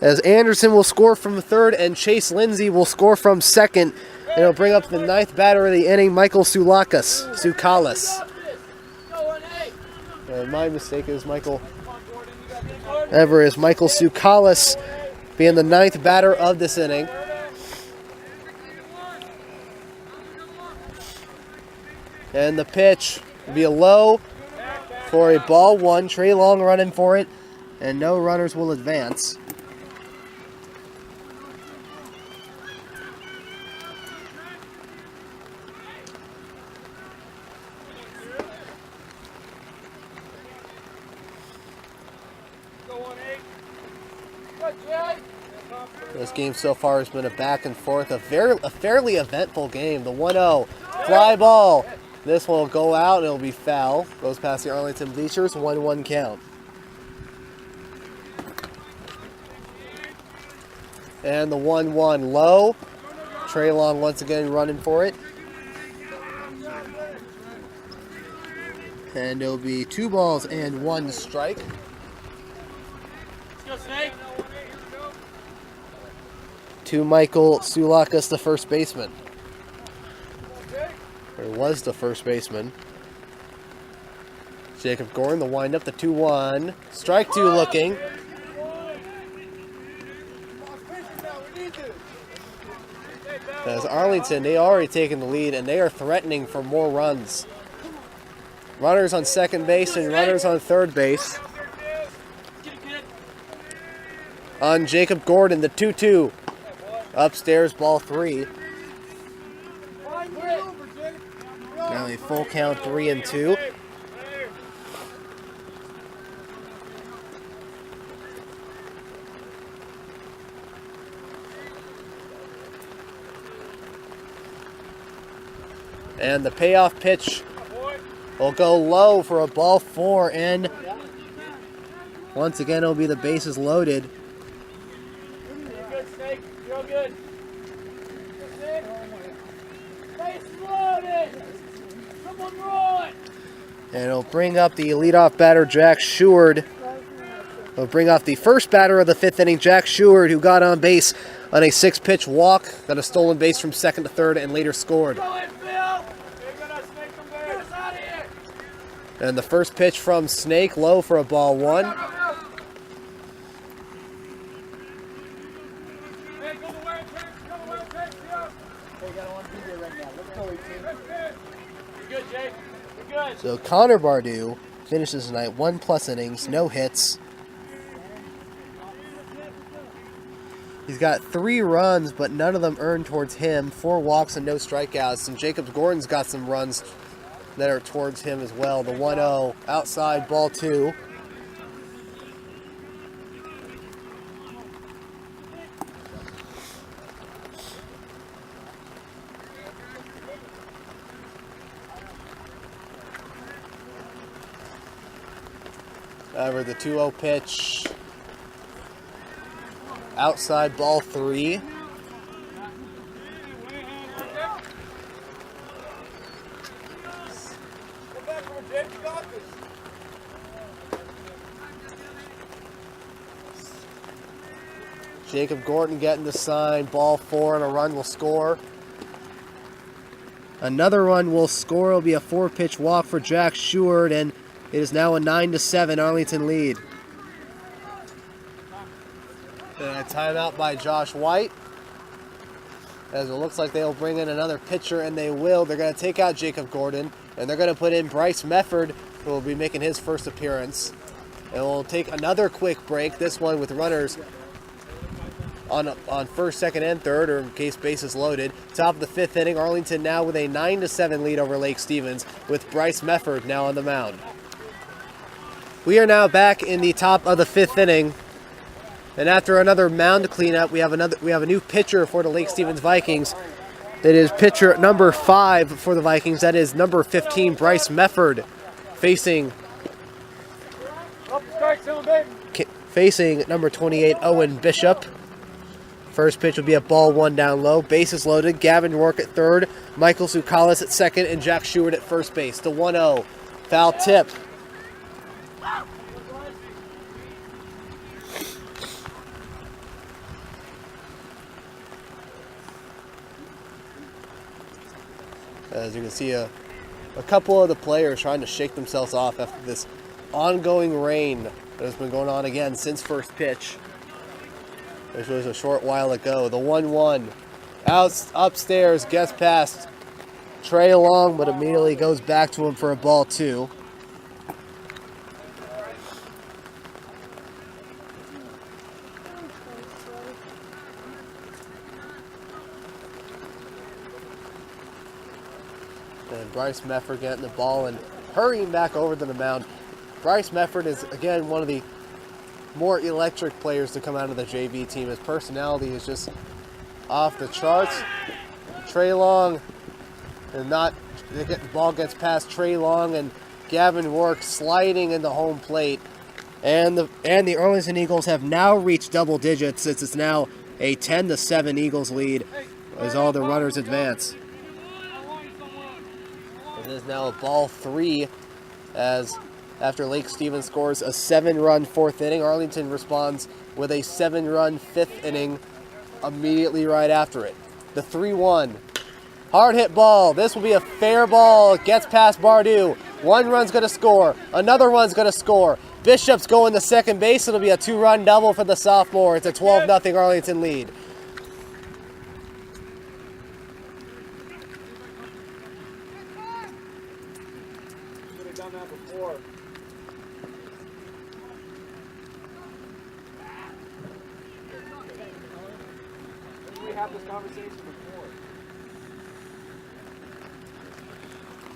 as Anderson will score from third and Chase Lindsay will score from second It'll bring up the 9th batter of the inning, Michael Tsoukalas. My mistake is Michael. Ever is Michael Tsoukalas being the 9th batter of this inning. And the pitch will be a low for a ball 1. Trey Long running for it, and no runners will advance. This game so far has been a back and forth, a fairly eventful game. The 1-0 fly ball. This will go out and it'll be foul. Goes past the Arlington bleachers, 1-1 count. And the 1-1 low. Trey Long once again running for it. And it'll be 2 balls and 1 strike. Let's go, Snake. To Michael Tsoukalas, the first baseman. Or was the first baseman. Jacob Gordon, the windup, the 2-1. Strike 2 looking. As Arlington, they already taken the lead, and they are threatening for more runs. Runners on second base and runners on third base. On Jacob Gordon, the 2-2. Upstairs, ball 3. Now a full count, 3-2. And the payoff pitch will go low for a ball 4, and once again it'll be the bases loaded. Real good. Base loaded. Someone run. And it'll bring up the leadoff batter, Jack Sheward. It'll bring off the first batter of the 5th inning, Jack Sheward, who got on base on a 6-pitch walk, got a stolen base from second to third, and later scored. And the first pitch from Snake, low for a ball 1. So Connor Bardew finishes tonight 1+ innings, no hits. He's got 3 runs, but none of them earned towards him. 4 walks and no strikeouts. And Jacob Gordon's got some runs that are towards him as well. The 1-0 outside, ball 2. However, the 2-0 pitch outside, ball 3. Jacob Gordon getting the sign, ball 4, and a run will score. Another run will score. It'll be a 4-pitch walk for Jack Sheward, and it is now a 9-7 Arlington lead. And a timeout by Josh White. As it looks like they'll bring in another pitcher, and they will. They're going to take out Jacob Gordon, and they're going to put in Bryce Mefford, who will be making his first appearance. And we'll take another quick break, this one with runners on first, second, and third, or in case bases loaded. Top of the 5th inning, Arlington now with a 9-7 lead over Lake Stevens, with Bryce Mefford now on the mound. We are now back in the top of the 5th inning, and after another mound cleanup, we have a new pitcher for the Lake Stevens Vikings. That is pitcher number 5 for the Vikings. That is number 15, Bryce Mefford, facing number 28, Owen Bishop. First pitch will be a ball 1 down low. Bases loaded. Gavin Rourke at third. Michael Tsoukalas at second. And Jack Sheward at first base. The 1-0. Foul tip. As you can see, a couple of the players trying to shake themselves off after this ongoing rain that has been going on again since first pitch, which was a short while ago. The 1-1 out upstairs gets past Trey Long, but immediately goes back to him for a ball 2. And Bryce Mefford getting the ball and hurrying back over to the mound. Bryce Mefford is, again, one of the more electric players to come out of the JV team. His personality is just off the charts. Trey Long, the ball gets past Trey Long and Gavin Rourke sliding into home plate. And the Arlington Eagles have now reached double digits since it's now a 10-7 Eagles lead as all the runners advance. It is now a ball 3 as after Lake Stevens scores a 7-run 4th inning, Arlington responds with a 7-run 5th inning immediately right after it. The 3-1. Hard hit ball. This will be a fair ball. It gets past Bardu. 1 run's going to score. Another one's going to score. Bishop's going to second base. It'll be a 2-run double for the sophomore. It's a 12-0 Arlington lead. Done that before. We had this conversation before.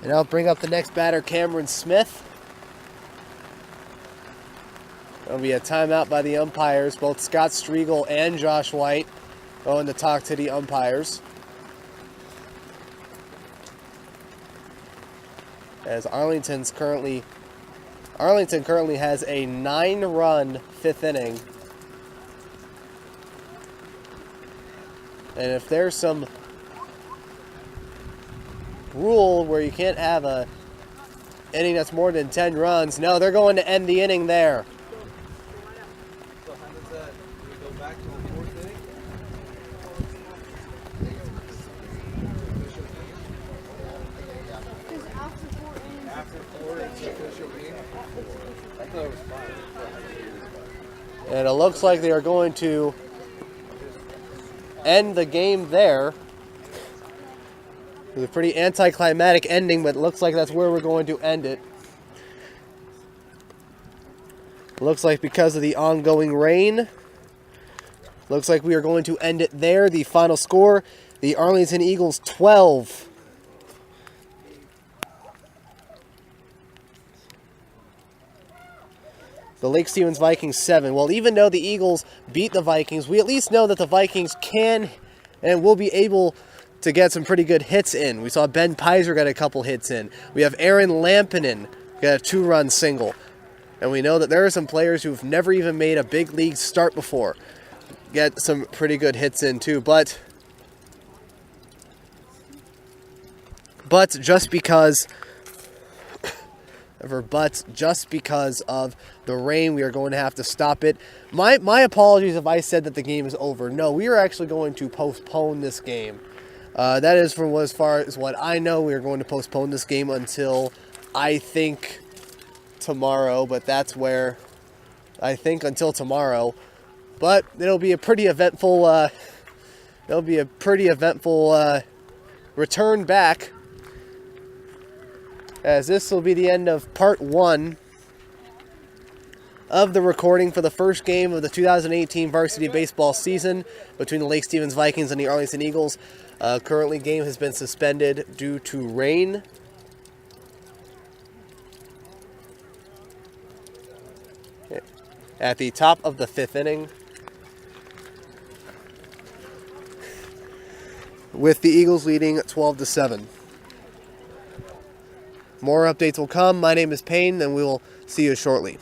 And I'll bring up the next batter, Cameron Smith. There'll be a timeout by the umpires. Both Scott Striegel and Josh White going to talk to the umpires. As Arlington currently has a 9-run 5th inning. And if there's some rule where you can't have a inning that's more than 10 runs, no, they're going to end the inning there. So how does that, we go back to a 4th inning? And it looks like they are going to end the game there. It was a pretty anticlimactic ending, but it looks like that's where we're going to end it. Looks like because of the ongoing rain, looks like we are going to end it there. The final score, the Arlington Eagles 12. The Lake Stevens Vikings 7. Well, even though the Eagles beat the Vikings, we at least know that the Vikings can and will be able to get some pretty good hits in. We saw Ben Pizer get a couple hits in. We have Aaron Lampinen get a 2-run single. And we know that there are some players who've never even made a big league start before get some pretty good hits in too. But just because of the rain, we are going to have to stop it. My apologies if I said that the game is over. No, we are actually going to postpone this game. That is from as far as what I know. We are going to postpone this game until, I think, tomorrow. But that's where I think until tomorrow. But it'll be a pretty eventful. Return back, as this will be the end of part 1 of the recording for the first game of the 2018 varsity baseball season between the Lake Stevens Vikings and the Arlington Eagles. Currently, game has been suspended due to rain. At the top of the 5th inning, with the Eagles leading 12-7. More updates will come. My name is Payne, and we will see you shortly.